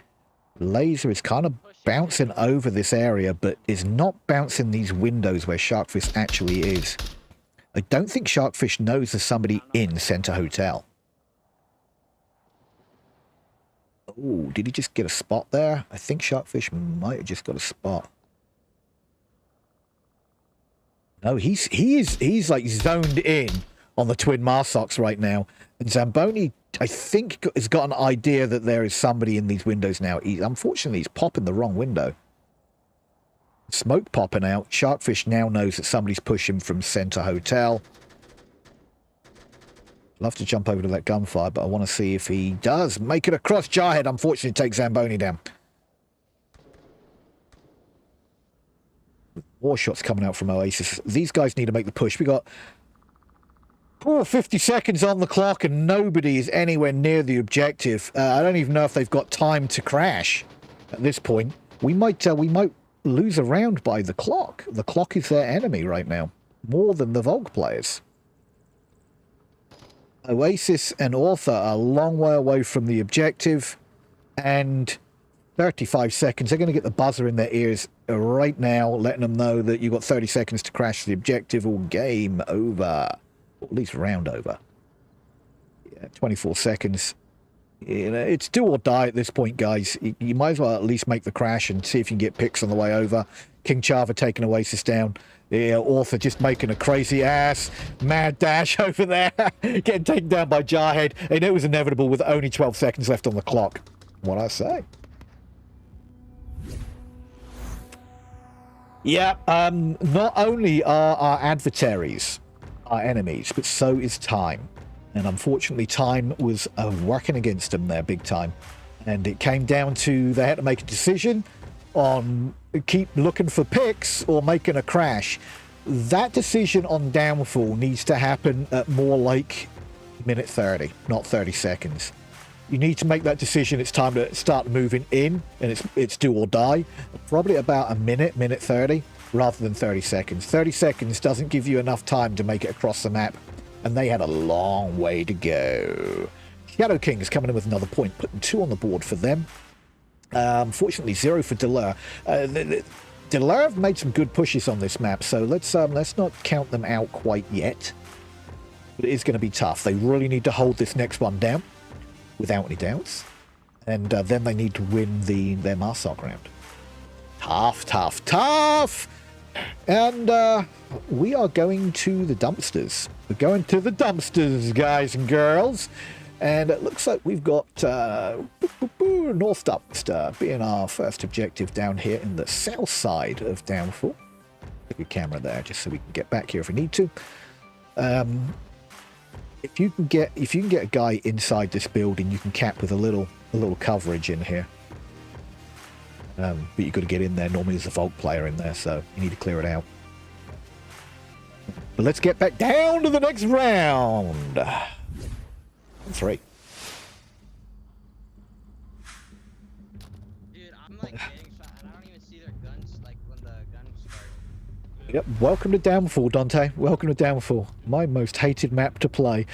laser is kind of bouncing over this area, but is not bouncing these windows where Sharkfish actually is. I don't think Sharkfish knows there's somebody in Center Hotel. Oh, did he just get a spot there? I think Sharkfish might have just got a spot. No, he's like zoned in on the twin Marsocs right now. And Zamboni, I think, has got an idea that there is somebody in these windows now. Unfortunately, he's popping the wrong window. Smoke popping out. Sharkfish now knows that somebody's pushing from Center Hotel. Love to jump over to that gunfire, but I want to see if he does make it across. Jarhead, unfortunately, takes Zamboni down. More shots coming out from Oasis. These guys need to make the push. We got 50 seconds on the clock and nobody is anywhere near the objective. I don't even know if they've got time to crash at this point. We might lose a round by the clock. The clock is their enemy right now, more than the Volk players. Oasis and Author are a long way away from the objective, and 35 seconds. They're going to get the buzzer in their ears right now, letting them know that you've got 30 seconds to crash the objective or game over. Or at least round over. Yeah, 24 seconds. You know, it's do or die at this point, guys. You might as well at least make the crash and see if you can get picks on the way over. King Chava taking Oasis down. Yeah, Author just making a crazy ass mad dash over there. Getting taken down by Jarhead. And it was inevitable with only 12 seconds left on the clock. What I say? Yeah, not only are our adversaries our enemies, but so is time. And unfortunately, time was working against them there big time. And it came down to they had to make a decision on keep looking for picks or making a crash. That decision on downfall needs to happen at more like minute 30, not 30 seconds. You need to make that decision. It's time to start moving in, and it's do or die. Probably about a minute 30, rather than 30 seconds. 30 seconds doesn't give you enough time to make it across the map, and they had a long way to go. Shadow King is coming in with another point, putting 2 on the board for them. Fortunately, 0 for Delere. Delere have made some good pushes on this map, so let's not count them out quite yet. But it is going to be tough. They really need to hold this next one down, without any doubts. And then they need to win their Marsoc round. Tough! And we are going to the dumpsters. We're going to the dumpsters, guys and girls. And it looks like we've got North Dumpster being our first objective down here in the south side of Downfall. Put your camera there just so we can get back here if we need to. If you can get a guy inside this building, you can cap with a little coverage in here. But you've got to get in there. Normally there's a Volk player in there, so you need to clear it out. But let's get back down to the next round. 3. Dude, I'm like getting shot and I don't even see their guns like when the guns start. Yep, welcome to Downfall, Dante. Welcome to Downfall. My most hated map to play.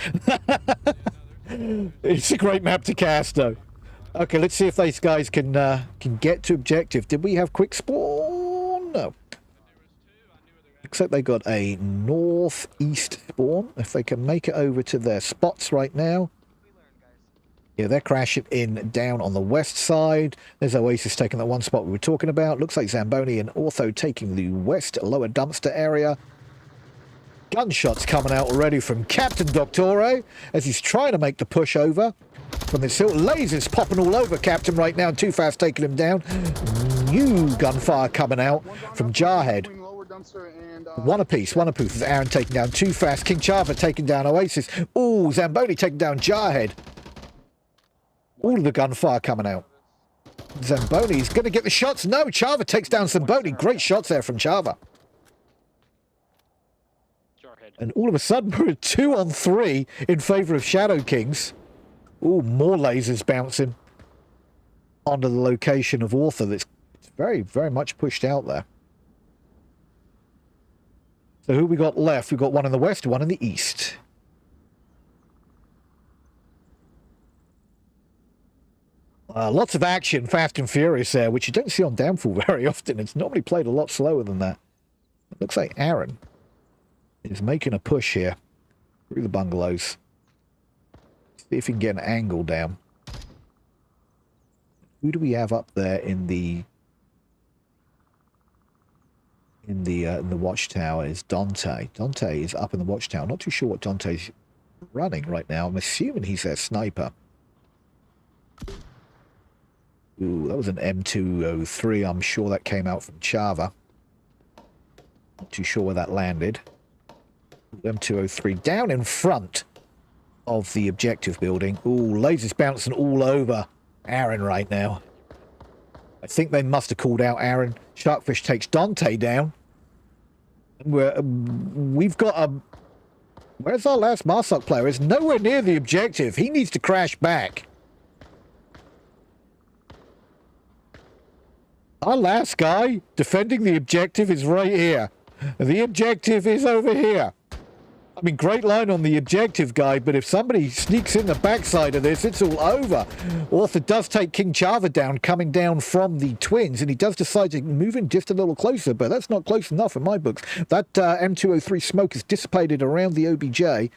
It's a great map to cast, though. Okay, let's see if these guys can get to objective. Did we have quick spawn? No. Looks like they got a northeast spawn. If they can make it over to their spots right now. Yeah, they're crashing in down on the west side. There's Oasis taking that one spot we were talking about. Looks like Zamboni and Ortho taking the west lower dumpster area. Gunshots coming out already from Captain Doctore as he's trying to make the push over from this hill. Lasers popping all over Captain right now. Too Fast taking him down. New gunfire coming out from Jarhead. One apiece with Aaron taking down Too Fast. King Chava taking down Oasis. Ooh, Zamboni taking down Jarhead. All of the gunfire coming out. Zamboni's going to get the shots. No, Chava takes down Zamboni. Great shots there from Chava. And all of a sudden, we're at 2-on-3 in favor of Shadow Kings. Ooh, more lasers bouncing onto the location of Author. That's very, very much pushed out there. So who we got left? We've got one in the west, one in the east. Lots of action, fast and furious there, which you don't see on Downfall very often. It's normally played a lot slower than that. It looks like Aaron is making a push here through the bungalows. See if he can get an angle down. Who do we have up there in the watchtower? Is Dante. Dante is up in the watchtower. Not too sure what Dante's running right now. I'm assuming he's their sniper. Ooh, that was an M203. I'm sure that came out from Chava. Not too sure where that landed. M203 down in front of the objective building. Ooh, lasers bouncing all over Aaron right now. I think they must have called out Aaron. Sharkfish takes Dante down. And we've got a... Where's our last Marsoc player? It's nowhere near the objective. He needs to crash back. Our last guy defending the objective is right here. The objective is over here. I mean, great line on the objective guy, but if somebody sneaks in the backside of this, it's all over. Author does take King Chava down, coming down from the twins, and he does decide to move in just a little closer, but that's not close enough in my books. That M203 smoke is dissipated around the OBJ.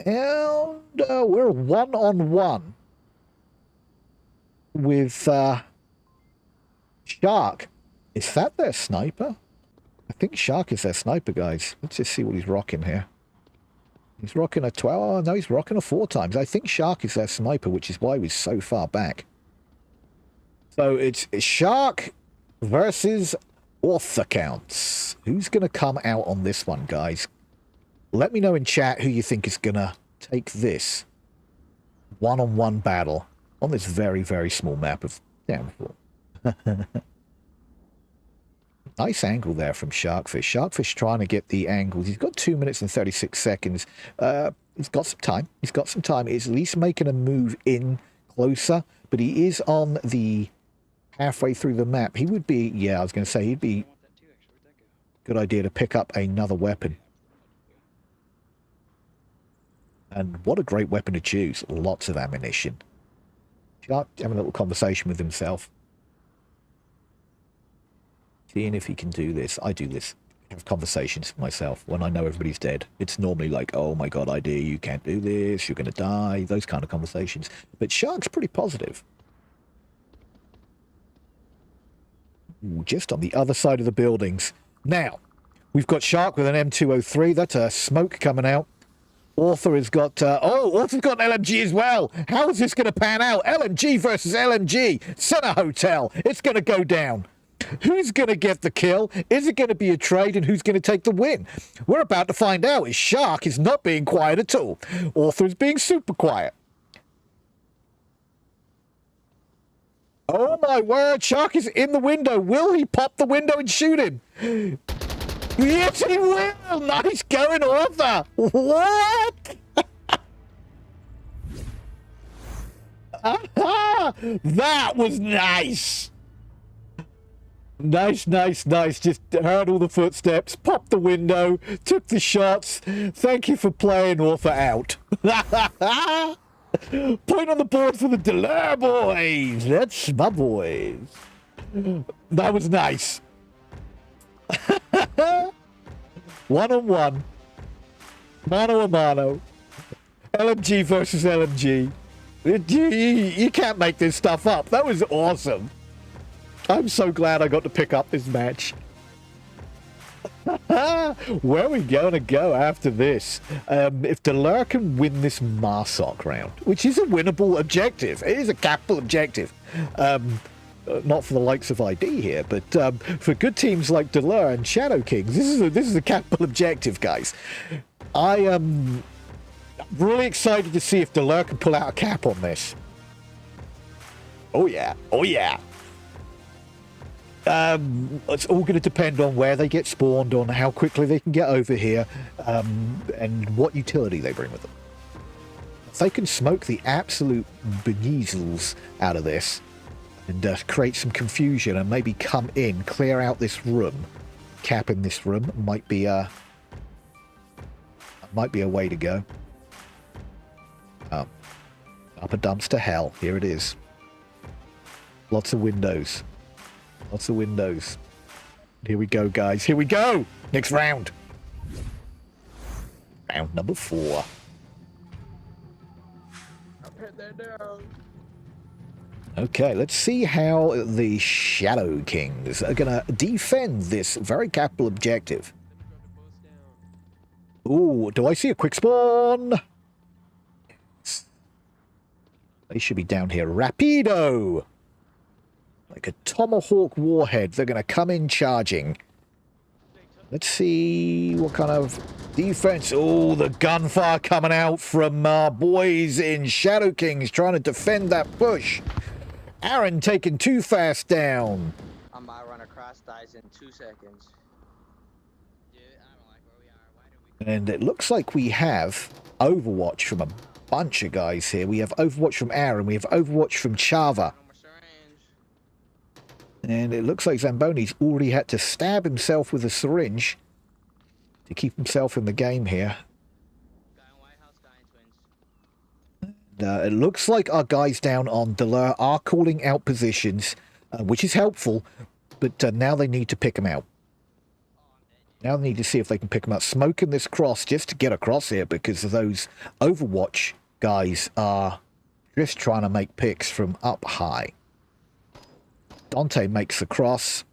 And we're 1-on-1 with Shark. Is that their sniper? I think Shark is their sniper, guys. Let's just see what he's rocking here. He's rocking a 12. Oh, no, he's rocking a 4 times. I think Shark is their sniper, which is why he's so far back. So it's Shark versus Author counts. Who's going to come out on this one, guys? Let me know in chat who you think is going to take this one-on-one battle on this very, very small map of Downfall. Nice angle there from Sharkfish. Sharkfish trying to get the angles. He's got 2 minutes and 36 seconds. He's got some time. He's got some time. He's at least making a move in closer, but he is on the halfway through the map. He would be, yeah, I was going to say, he'd be good idea to pick up another weapon. And what a great weapon to choose. Lots of ammunition. Shark having a little conversation with himself. Seeing if he can do this. I do this. I have conversations with myself when I know everybody's dead. It's normally like, oh my god, idea, you can't do this, you're going to die, those kind of conversations. But Shark's pretty positive. Ooh, just on the other side of the buildings. Now, we've got Shark with an M203. That's a smoke coming out. Author has got... Author's got an LMG as well. How is this going to pan out? LMG versus LMG. Center Hotel. It's going to go down. Who's going to get the kill? Is it going to be a trade? And who's going to take the win? We're about to find out. His Shark is not being quiet at all. Author is being super quiet. Oh my word. Shark is in the window. Will he pop the window and shoot him? Yes, he will. Nice going, Author. What? That was nice. Nice, nice, nice. Just heard all the footsteps, popped the window, took the shots. Thank you for playing Author out. Point on the board for the Delere boys. That's my boys. That was nice. 1-on-1. Mano a mano. LMG versus LMG. You can't make this stuff up. That was awesome. I'm so glad I got to pick up this match. Where are we going to go after this? If Delere can win this Marsoc round, which is a winnable objective. It is a capital objective. Not for the likes of ID here, but for good teams like Delere and Shadow Kings, this is a capital objective, guys. I am really excited to see if Delere can pull out a cap on this. Oh yeah, oh yeah. It's all going to depend on where they get spawned, on how quickly they can get over here, and what utility they bring with them. If they can smoke the absolute bejeezles out of this and create some confusion and maybe come in, clear out this room, cap in this room, might be a way to go. Up a dumpster hell. Here it is. Lots of windows. Lots of windows. Here we go, guys. Here we go. Next round. Round number 4. Okay, let's see how the Shadow Kings are going to defend this very capital objective. Ooh, do I see a quick spawn? They should be down here. Rapido! Like a Tomahawk warhead. They're going to come in charging. Let's see what kind of defense. Oh, the gunfire coming out from our boys in Shadow Kings trying to defend that push. Aaron taken too fast down. I might run across dies in 2 seconds. Dude, I don't like where we are. Why do we... And it looks like we have Overwatch from a bunch of guys here. We have Overwatch from Aaron. We have Overwatch from Chava. And it looks like Zamboni's already had to stab himself with a syringe to keep himself in the game here. It looks like our guys down on Delere are calling out positions, which is helpful, but now they need to pick them out. Now they need to see if they can pick them out. Smoking this cross just to get across here because those Overwatch guys are just trying to make picks from up high. Dante makes the cross.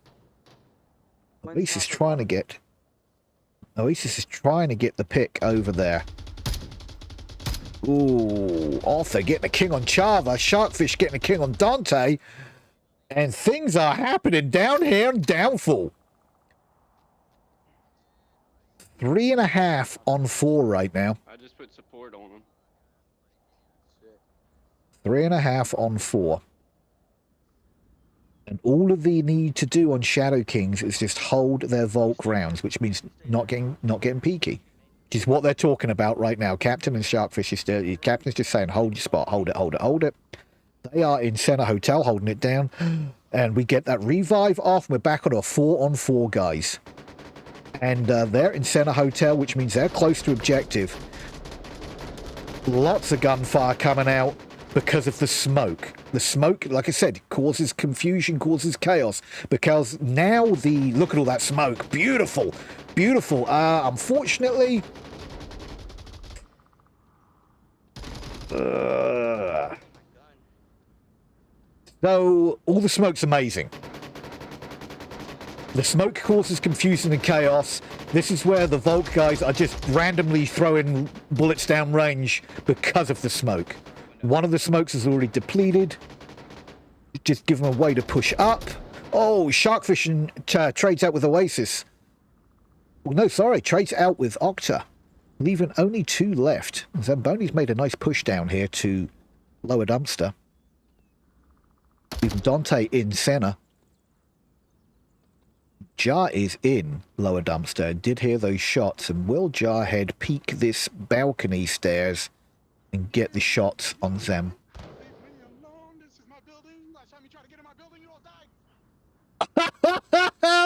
Oasis is trying to get the pick over there. Ooh, Arthur getting a king on Chava. Sharkfish getting a king on Dante. And things are happening down here in Downfall. 3.5 on 4 right now. I just put support on them. 3.5 on 4. And all of they need to do on Shadow Kings is just hold their Volk rounds, which means not getting peaky. Which is what they're talking about right now. Captain and Sharkfish is still... Captain's just saying, hold your spot, hold it, hold it, hold it. They are in Center Hotel, holding it down. And we get that revive off, and we're back on a 4-on-4, guys. And they're in Center Hotel, which means they're close to objective. Lots of gunfire coming out because of the smoke. The smoke, like I said, causes confusion, causes chaos. Because now the... Look at all that smoke. Beautiful. Beautiful. Unfortunately... So, all the smoke's amazing. The smoke causes confusion and chaos. This is where the Volk guys are just randomly throwing bullets down range because of the smoke. One of the smokes is already depleted. Just give them a way to push up. Oh, Sharkfish and trades out with Oasis. Well, no, sorry, trades out with Octa. Leaving only 2 left. Zamboni's made a nice push down here to lower dumpster. Even Dante in center. Jar is in lower dumpster. Did hear those shots. And will Jarhead peek this balcony stairs and get the shots on Zam?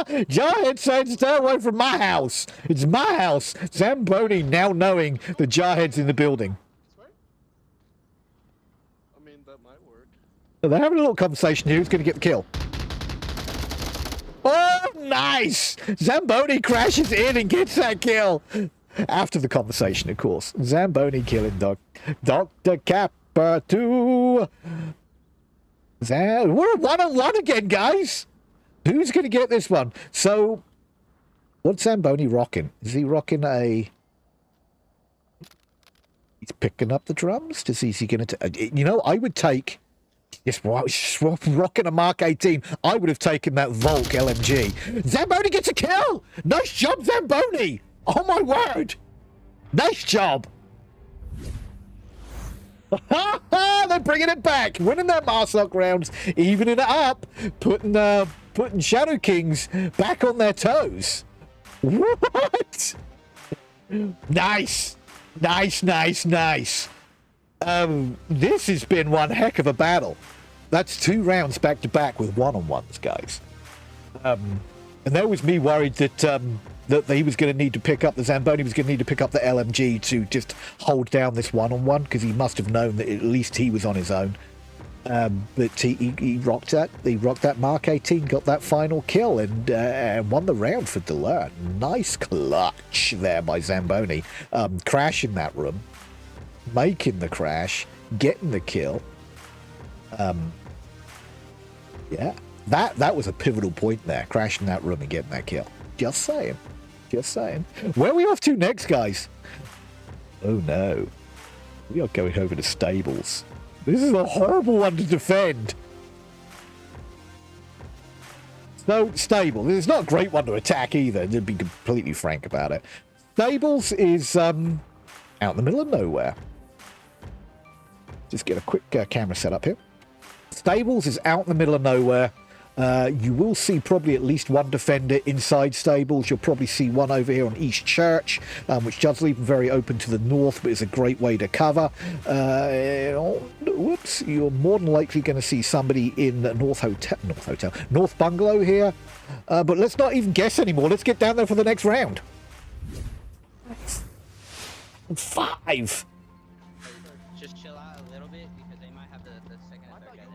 Jarhead said, stay away from my house. It's my house. Zamboni now knowing the Jarhead's in the building. I mean, that might work. So they're having a little conversation here. Who's going to get the kill? Oh, nice! Zamboni crashes in and gets that kill. After the conversation, of course. Zamboni killing Dr. Kappa 2. We're 1-on-1 again, guys. Who's going to get this one? So, what's Zamboni rocking? Is he rocking a... He's picking up the drums? Is he going to... You know, I would take... Just rocking a Mark 18. I would have taken that Volk LMG. Zamboni gets a kill! Nice job, Zamboni! Oh, my word! Nice job! They're bringing it back. Winning their Marsoc rounds. Evening it up. Putting putting Shadow Kings back on their toes. What? Nice. Nice, nice, nice. This has been one heck of a battle. That's 2 rounds back to back with one-on-ones, guys. And there was me worried that that he was going to need to pick up, the Zamboni was going to need to pick up the LMG to just hold down this one-on-one, because he must have known that at least he was on his own. But he rocked that. He rocked that Mark 18, got that final kill, and won the round for Delere. Nice clutch there by Zamboni. Crashing that room, making the crash, getting the kill. Yeah, that was a pivotal point there, crashing that room and getting that kill. Just saying. Just saying. Where are we off to next, guys? Oh no. We are going over to stables. This is a horrible one to defend. So, stable. It's not a great one to attack either, to be completely frank about it. Stables is out in the middle of nowhere. Just get a quick camera set up here. Stables is out in the middle of nowhere. You will see probably at least one defender inside stables. You'll probably see one over here on East Church, which does leave them very open to the north, but is a great way to cover. Whoops, you're more than likely going to see somebody in North Bungalow here. But let's not even guess anymore. Let's get down there for the next round. 5. Just chill out a little bit because they might have the second and third guy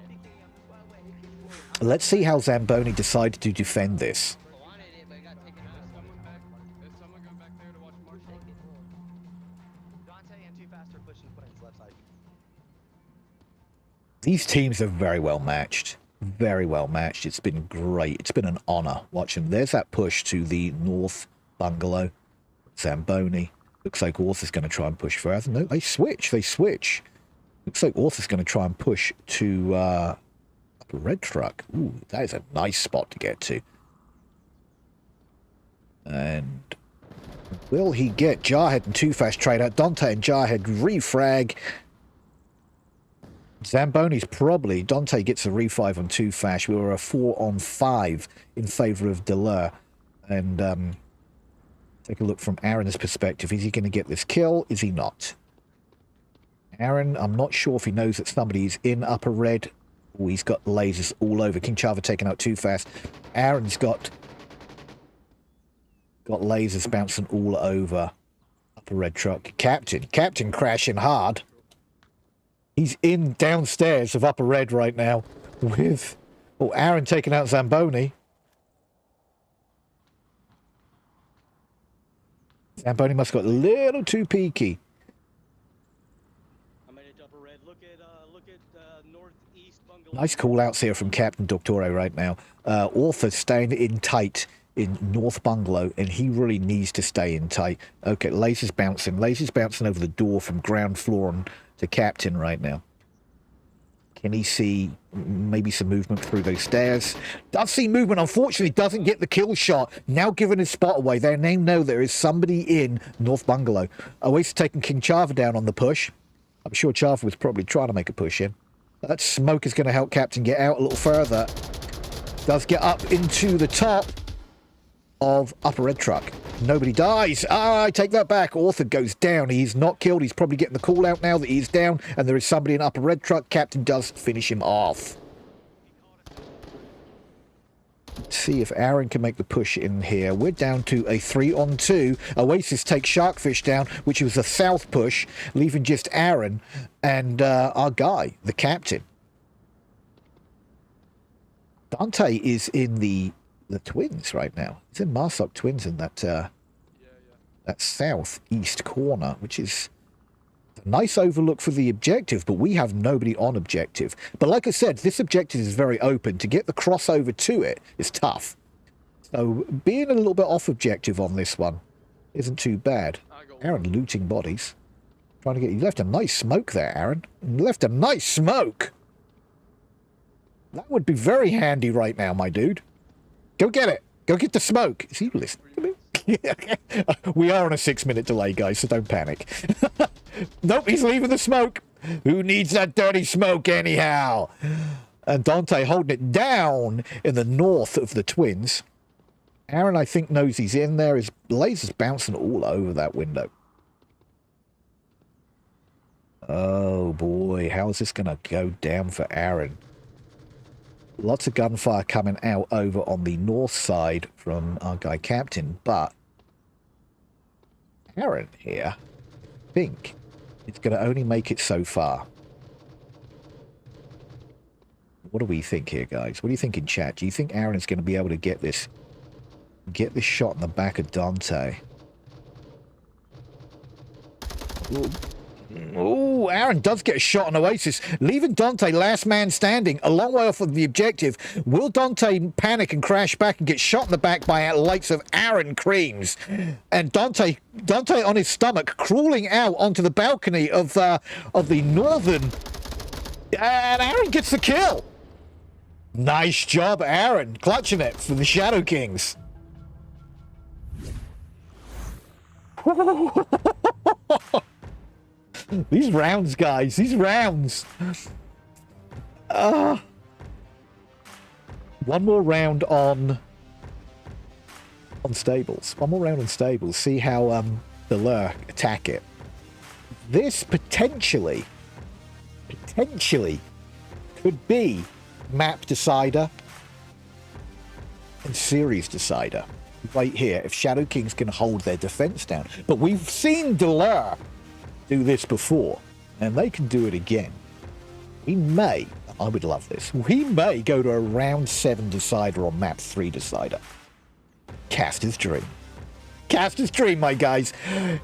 there. Let's see how Zamboni decided to defend this. I wanted it, but it got taken out. Is someone going back there to watch Marshall? Dante and Too Fast are pushing Quinn's left side. These teams are very well matched. Very well matched. It's been great. It's been an honor watching. There's that push to the North Bungalow. Zamboni. Looks like Ortha's going to try and push further. No, they switch. They switch. Looks like Ortha's going to try and push to Red Truck. Ooh, that is a nice spot to get to. And will he get Jarhead and Too Fast trade out? Dante and Jarhead refrag. Zamboni's probably. Dante gets a re-5 on Too Fast. We were a 4-on-5 in favor of Delere. And take a look from Aaron's perspective. Is he going to get this kill? Is he not? Aaron, I'm not sure if he knows that somebody is in upper red. Oh, he's got lasers all over. King Chava taking out Too Fast. Aaron's got lasers bouncing all over upper red truck. Captain crashing hard. He's in downstairs of upper red right now with Aaron taking out Zamboni. Zamboni must have got a little too peaky. I made it upper red. Look at northeast bungalow. Nice call outs here from Captain Doctore right now. Ortha's staying in tight in North Bungalow, and he really needs to stay in tight. Okay, lasers bouncing over the door from ground floor on to Captain right now. Can he see maybe some movement through those stairs? Does see movement. Unfortunately, doesn't get the kill shot. Now giving his spot away. They now know there is somebody in North Bungalow. Oasis taking King Chava down on the push. I'm sure Chava was probably trying to make a push in. That smoke is going to help Captain get out a little further. Does get up into the top of upper red truck. Nobody dies. I take that back. Ortha goes down. He's not killed. He's probably getting the call out now that he's down, and there is somebody in upper red truck. Captain does finish him off. Let's see if Aaron can make the push in here. We're down to a 3-on-2. Oasis takes Sharkfish down, which was a south push, leaving just Aaron and our guy, the captain. Dante is in the twins right now. He's in Marsoc twins in that that southeast corner, which is a nice overlook for the objective, but we have nobody on objective. But like I said, this objective is very open. To get the crossover to it is tough. So being a little bit off objective on this one isn't too bad. Aaron looting bodies. Trying to get... You left a nice smoke there, Aaron. You left a nice smoke. That would be very handy right now, my dude. Go get it. Go get the smoke. Is he listening to me? We are on a 6-minute delay, guys, so don't panic. Nope, he's leaving the smoke. Who needs that dirty smoke anyhow? And Dante holding it down in the north of the Twins. Aaron, I think, knows he's in there. His laser's bouncing all over that window. Oh, boy. How is this going to go down for Aaron? Lots of gunfire coming out over on the north side from our guy Captain, but Aaron here, I think, it's going to only make it so far. What do we think here, guys? What do you think in chat? Do you think Aaron is going to be able to get this shot in the back of Dante? Oh, Aaron does get a shot on Oasis, leaving Dante last man standing, a long way off of the objective. Will Dante panic and crash back and get shot in the back by the likes of Aaron Creams? And Dante on his stomach, crawling out onto the balcony of the northern. And Aaron gets the kill. Nice job, Aaron, clutching it for the Shadow Kings. These rounds, guys, these rounds. One more round on stables. One more round on stables. See how Delere attack it. This potentially could be map decider and series decider right here if Shadow Kings can hold their defense down. But we've seen Delere do this before, and they can do it again. We may, I would love this, we may go to a round 7 decider or map 3 decider. Caster's dream. Caster's dream, my guys.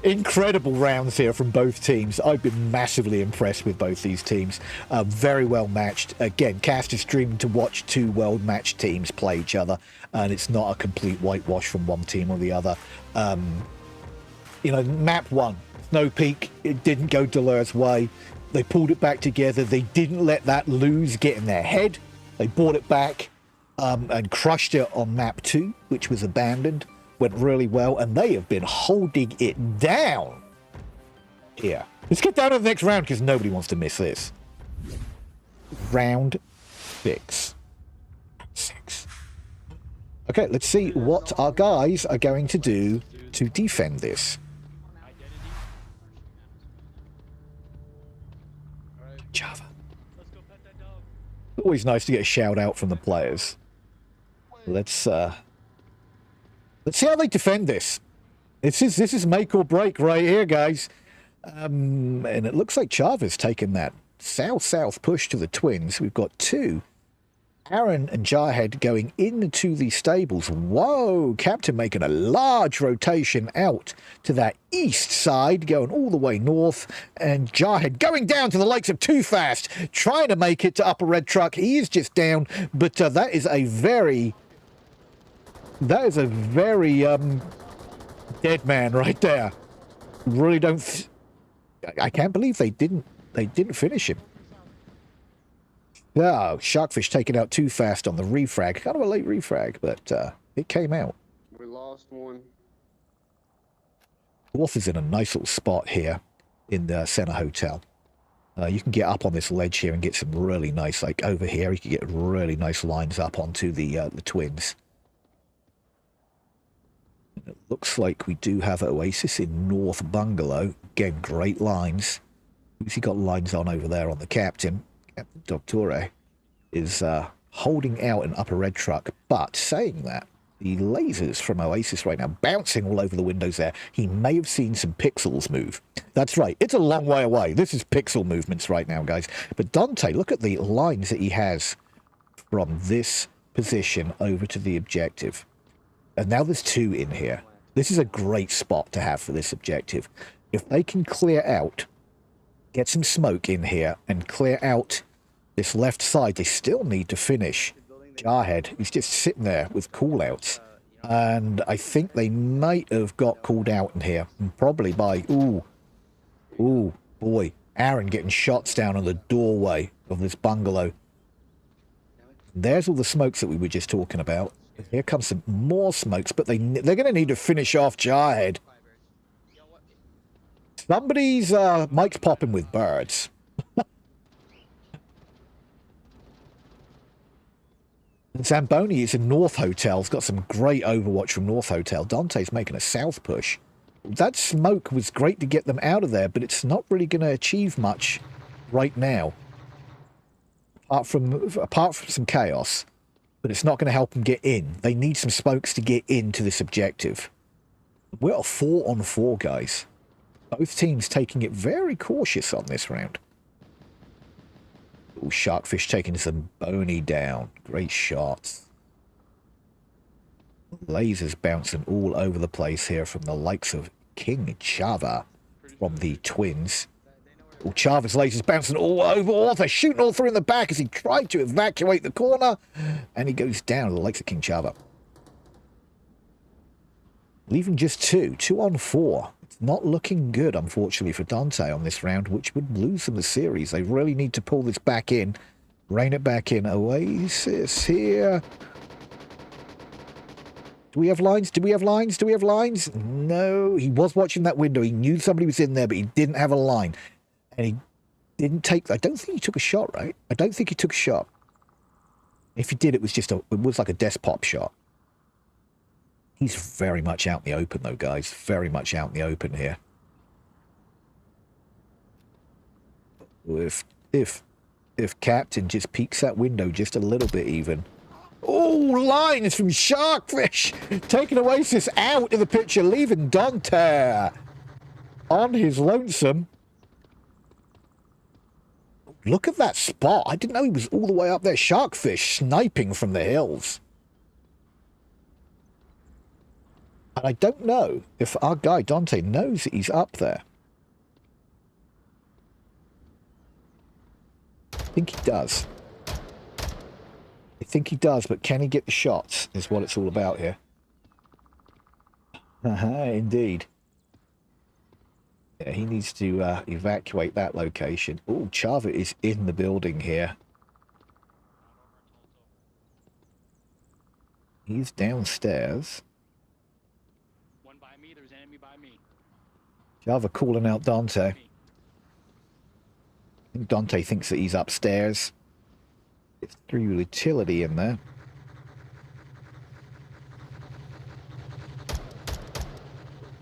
Incredible rounds here from both teams. I've been massively impressed with both these teams. Very well matched. Again, Caster's dream to watch two well-matched teams play each other, and it's not a complete whitewash from one team or the other. You know, map 1, Snow Peak, it didn't go Delere's way. They pulled it back together. They didn't let that lose get in their head. They brought it back and crushed it on map 2, which was abandoned. Went really well, and they have been holding it down here. Let's get down to the next round because nobody wants to miss this. Round 6. Okay, let's see what our guys are going to do to defend this. Java. Always nice to get a shout out from the players. Let's see how they defend this. This is make or break right here, guys. And it looks like Java's taken that south-south push to the Twins. We've got 2. Aaron and Jarhead going into the stables. Whoa, Captain making a large rotation out to that east side, going all the way north. And Jarhead going down to the likes of Too Fast, trying to make it to Upper Red Truck. He is just down, but that is a very dead man right there. Really don't. I can't believe they didn't finish him. Oh, Sharkfish taking out Too Fast on the refrag. Kind of a late refrag, but it came out. We lost one. Dwarf is in a nice little spot here in the Center Hotel. You can get up on this ledge here and get some really nice, like over here, you can get really nice lines up onto the Twins. It looks like we do have Oasis in North Bungalow. Again, great lines. Who's he got lines on over there on the Captain? Captain Doctore is holding out an Upper Red Truck. But saying that, the lasers from Oasis right now bouncing all over the windows there. He may have seen some pixels move. That's right. It's a long way away. This is pixel movements right now, guys. But Dante, look at the lines that he has from this position over to the objective. And now there's 2 in here. This is a great spot to have for this objective. If they can clear out, get some smoke in here, and clear out this left side, they still need to finish Jarhead. He's just sitting there with callouts. And I think they might have got called out in here. And probably by, ooh, boy, Aaron getting shots down on the doorway of this bungalow. There's all the smokes that we were just talking about. Here comes some more smokes, but they're going to need to finish off Jarhead. Somebody's mic's popping with birds. Zamboni is in North Hotel. It's got some great overwatch from North Hotel. Dante's making a south push. That smoke was great to get them out of there, but it's not really going to achieve much right now. Apart from some chaos. But it's not going to help them get in. They need some smokes to get into this objective. We're a 4-on-4, guys. Both teams taking it very cautious on this round. Ooh, Sharkfish taking some bony down. Great shots. Lasers bouncing all over the place here from the likes of King Chava from the Twins. Oh, Chava's lasers bouncing all over Arthur, shooting all through in the back as he tried to evacuate the corner. And he goes down to the likes of King Chava. Leaving just 2-on-4. It's not looking good, unfortunately, for Dante on this round, which would lose them the series. They really need to pull this back in. Rein it back in. Oasis here. Do we have lines? Do we have lines? Do we have lines? No. He was watching that window. He knew somebody was in there, but he didn't have a line. And he didn't take... I don't think he took a shot, right? I don't think he took a shot. If he did, it was just a... It was like a desk pop shot. He's very much out in the open, though, guys. Very much out in the open here. If Captain just peeks that window just a little bit even... Oh, lines from Sharkfish! Taking Oasis out of the picture, leaving Dante on his lonesome. Look at that spot. I didn't know he was all the way up there. Sharkfish sniping from the hills. And I don't know if our guy Dante knows that he's up there. I think he does. I think he does, but can he get the shots is what it's all about here. Indeed. Yeah, he needs to evacuate that location. Oh, Chava is in the building here. He's downstairs. One by me, there's enemy by me. Chava calling out Dante. I think Dante thinks that he's upstairs. It's through utility in there.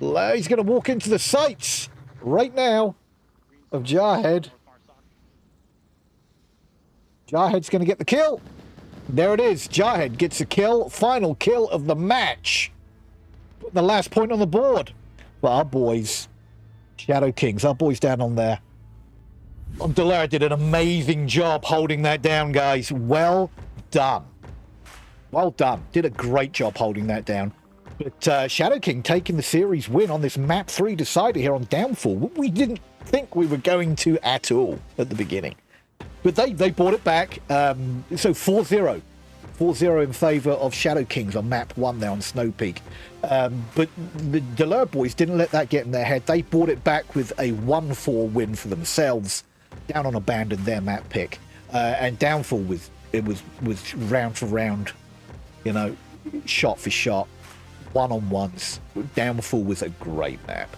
He's going to walk into the sights right now of Jarhead. Jarhead's going to get the kill. There it is. Jarhead gets a kill. Final kill of the match. Putting the last point on the board. But our boys, Shadow Kings, our boys down on there. Delere did an amazing job holding that down, guys. Well done. Well done. Did a great job holding that down. But Shadow King taking the series win on this map 3 decider here on Downfall. We didn't think we were going to at all at the beginning. But they brought it back. So 4-0. 4-0 in favour of Shadow Kings on map 1 there on Snow Peak. But the Delere boys didn't let that get in their head. They brought it back with a 1-4 win for themselves. Down on Abandoned, their map pick. And Downfall was round for round, you know, shot for shot, one-on-ones. Downfall was a great map.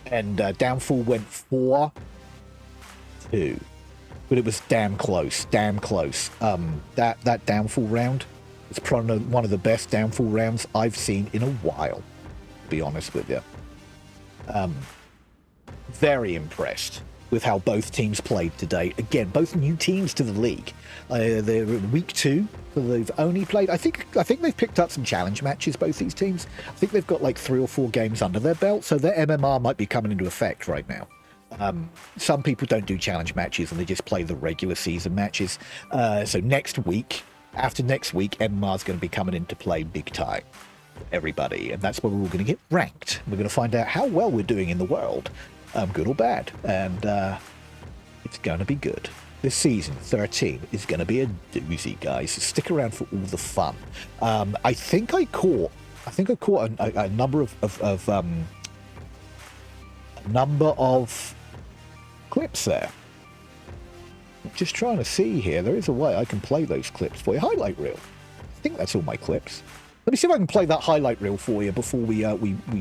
And Downfall went 4-2. But it was damn close, damn close. That Downfall round is probably one of the best Downfall rounds I've seen in a while, to be honest with you. Very impressed with how both teams played today. Again, both new teams to the league. They're in week 2, so they've only played... I think they've picked up some challenge matches, both these teams. I think they've got like 3 or 4 games under their belt, so their MMR might be coming into effect right now. Some people don't do challenge matches and they just play the regular season matches. So next week, after next week, MMR is going to be coming into play big time. Everybody, and that's where we're all going to get ranked. We're going to find out how well we're doing in the world. Good or bad, and it's going to be good. This season 13 is going to be a doozy, guys. So stick around for all the fun. I think I caught a number of clips there. I'm just trying to see here. There is a way I can play those clips for you. Highlight reel. I think that's all my clips. Let me see if I can play that highlight reel for you before we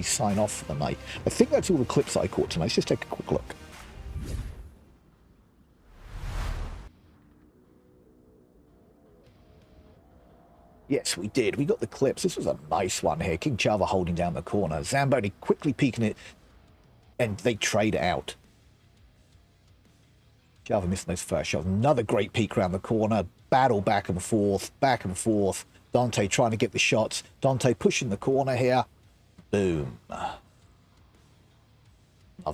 sign off for the night. I think that's all the clips that I caught tonight. Let's just take a quick look. Yes, we did. We got the clips. This was a nice one here. King Java holding down the corner. Zamboni quickly peeking it, and they trade out. Java missing those first shots. Another great peek around the corner. Battle back and forth, back and forth. Dante trying to get the shots. Dante pushing the corner here. Boom. Another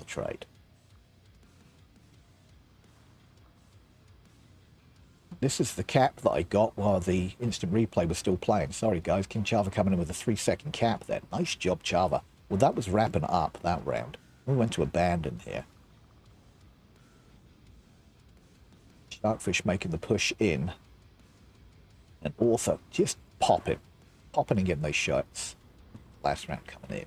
trade. This is the cap that I got while the instant replay was still playing. Sorry, guys. King Chava coming in with a 3-second cap there. Nice job, Chava. Well, that was wrapping up that round. We went to abandon here. Sharkfish making the push in. And Author just popping and getting those shots. Last round coming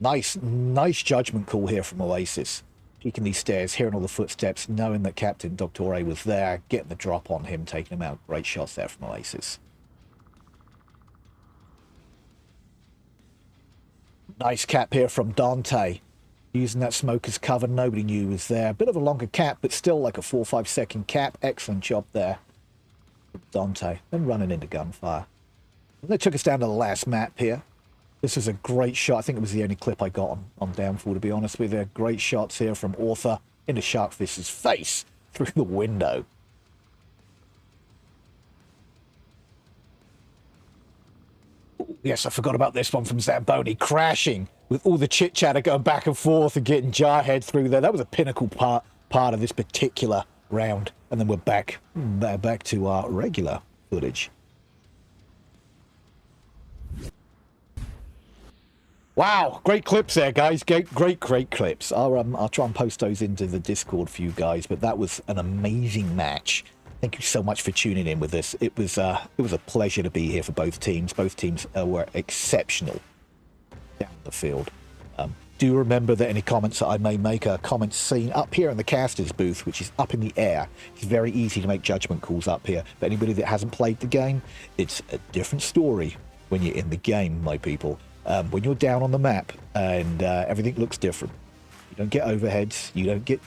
in. Nice judgment call here from Oasis. Peeking these stairs, hearing all the footsteps, knowing that Captain Doctore was there, getting the drop on him, taking him out. Great shots there from Oasis. Nice cap here from Dante. Using that smoke as cover, nobody knew he was there. Bit of a longer cap, but still like a 4 or 5 second cap. Excellent job there. Dante, then running into gunfire. And they took us down to the last map here. This was a great shot. I think it was the only clip I got on Downfall, to be honest with you. Great shots here from Author into Sharkfish's face through the window. Ooh, yes, I forgot about this one from Zamboni. Crashing with all the chit-chatter going back and forth and getting Jarhead through there. That was a pinnacle part of this particular round. And then we're back to our regular footage. Wow, great clips there, guys. Great clips. I'll try and post those into the Discord for you guys. But that was an amazing match. Thank you so much for tuning in with us. It was a pleasure to be here for both teams. Both teams were exceptional down the field. Do remember that any comments that I may make are comments seen up here in the caster's booth, which is up in the air. It's very easy to make judgment calls up here. But anybody that hasn't played the game, it's a different story when you're in the game, my people. When you're down on the map and everything looks different. You don't get overheads. You don't get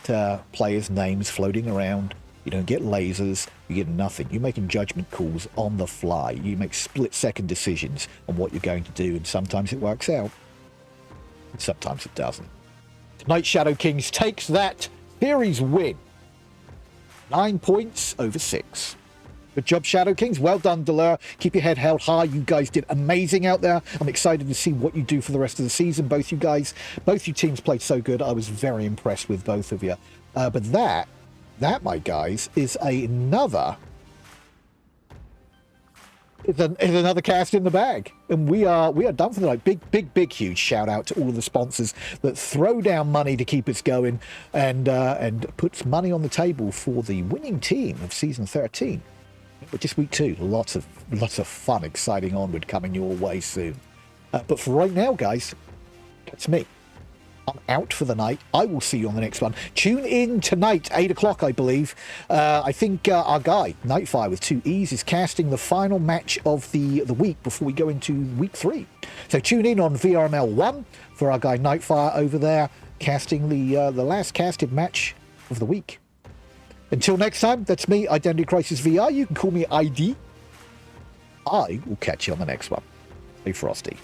players' names floating around. You don't get lasers. You get nothing. You're making judgment calls on the fly. You make split-second decisions on what you're going to do, and sometimes it works out. Sometimes it doesn't. Tonight, Shadow Kings takes that series win. 9 points over 6. Good job, Shadow Kings. Well done, Delere. Keep your head held high. You guys did amazing out there. I'm excited to see what you do for the rest of the season. Both you teams played so good. I was very impressed with both of you. But that, my guys, is another cast in the bag, and we are done for the night. Big huge shout out to all of the sponsors that throw down money to keep us going and puts money on the table for the winning team of season 13. But just week 2, lots of fun, exciting Onward coming your way soon. But for right now, guys, that's me. I'm out for the night. I will see you on the next one. Tune in tonight, 8 o'clock, I believe. I think our guy, Nightfire with 2 E's, is casting the final match of the week before we go into week 3. So tune in on VRML 1 for our guy Nightfire over there, casting the last casted match of the week. Until next time, that's me, IdentityCrisisVR. You can call me ID. I will catch you on the next one. Stay frosty.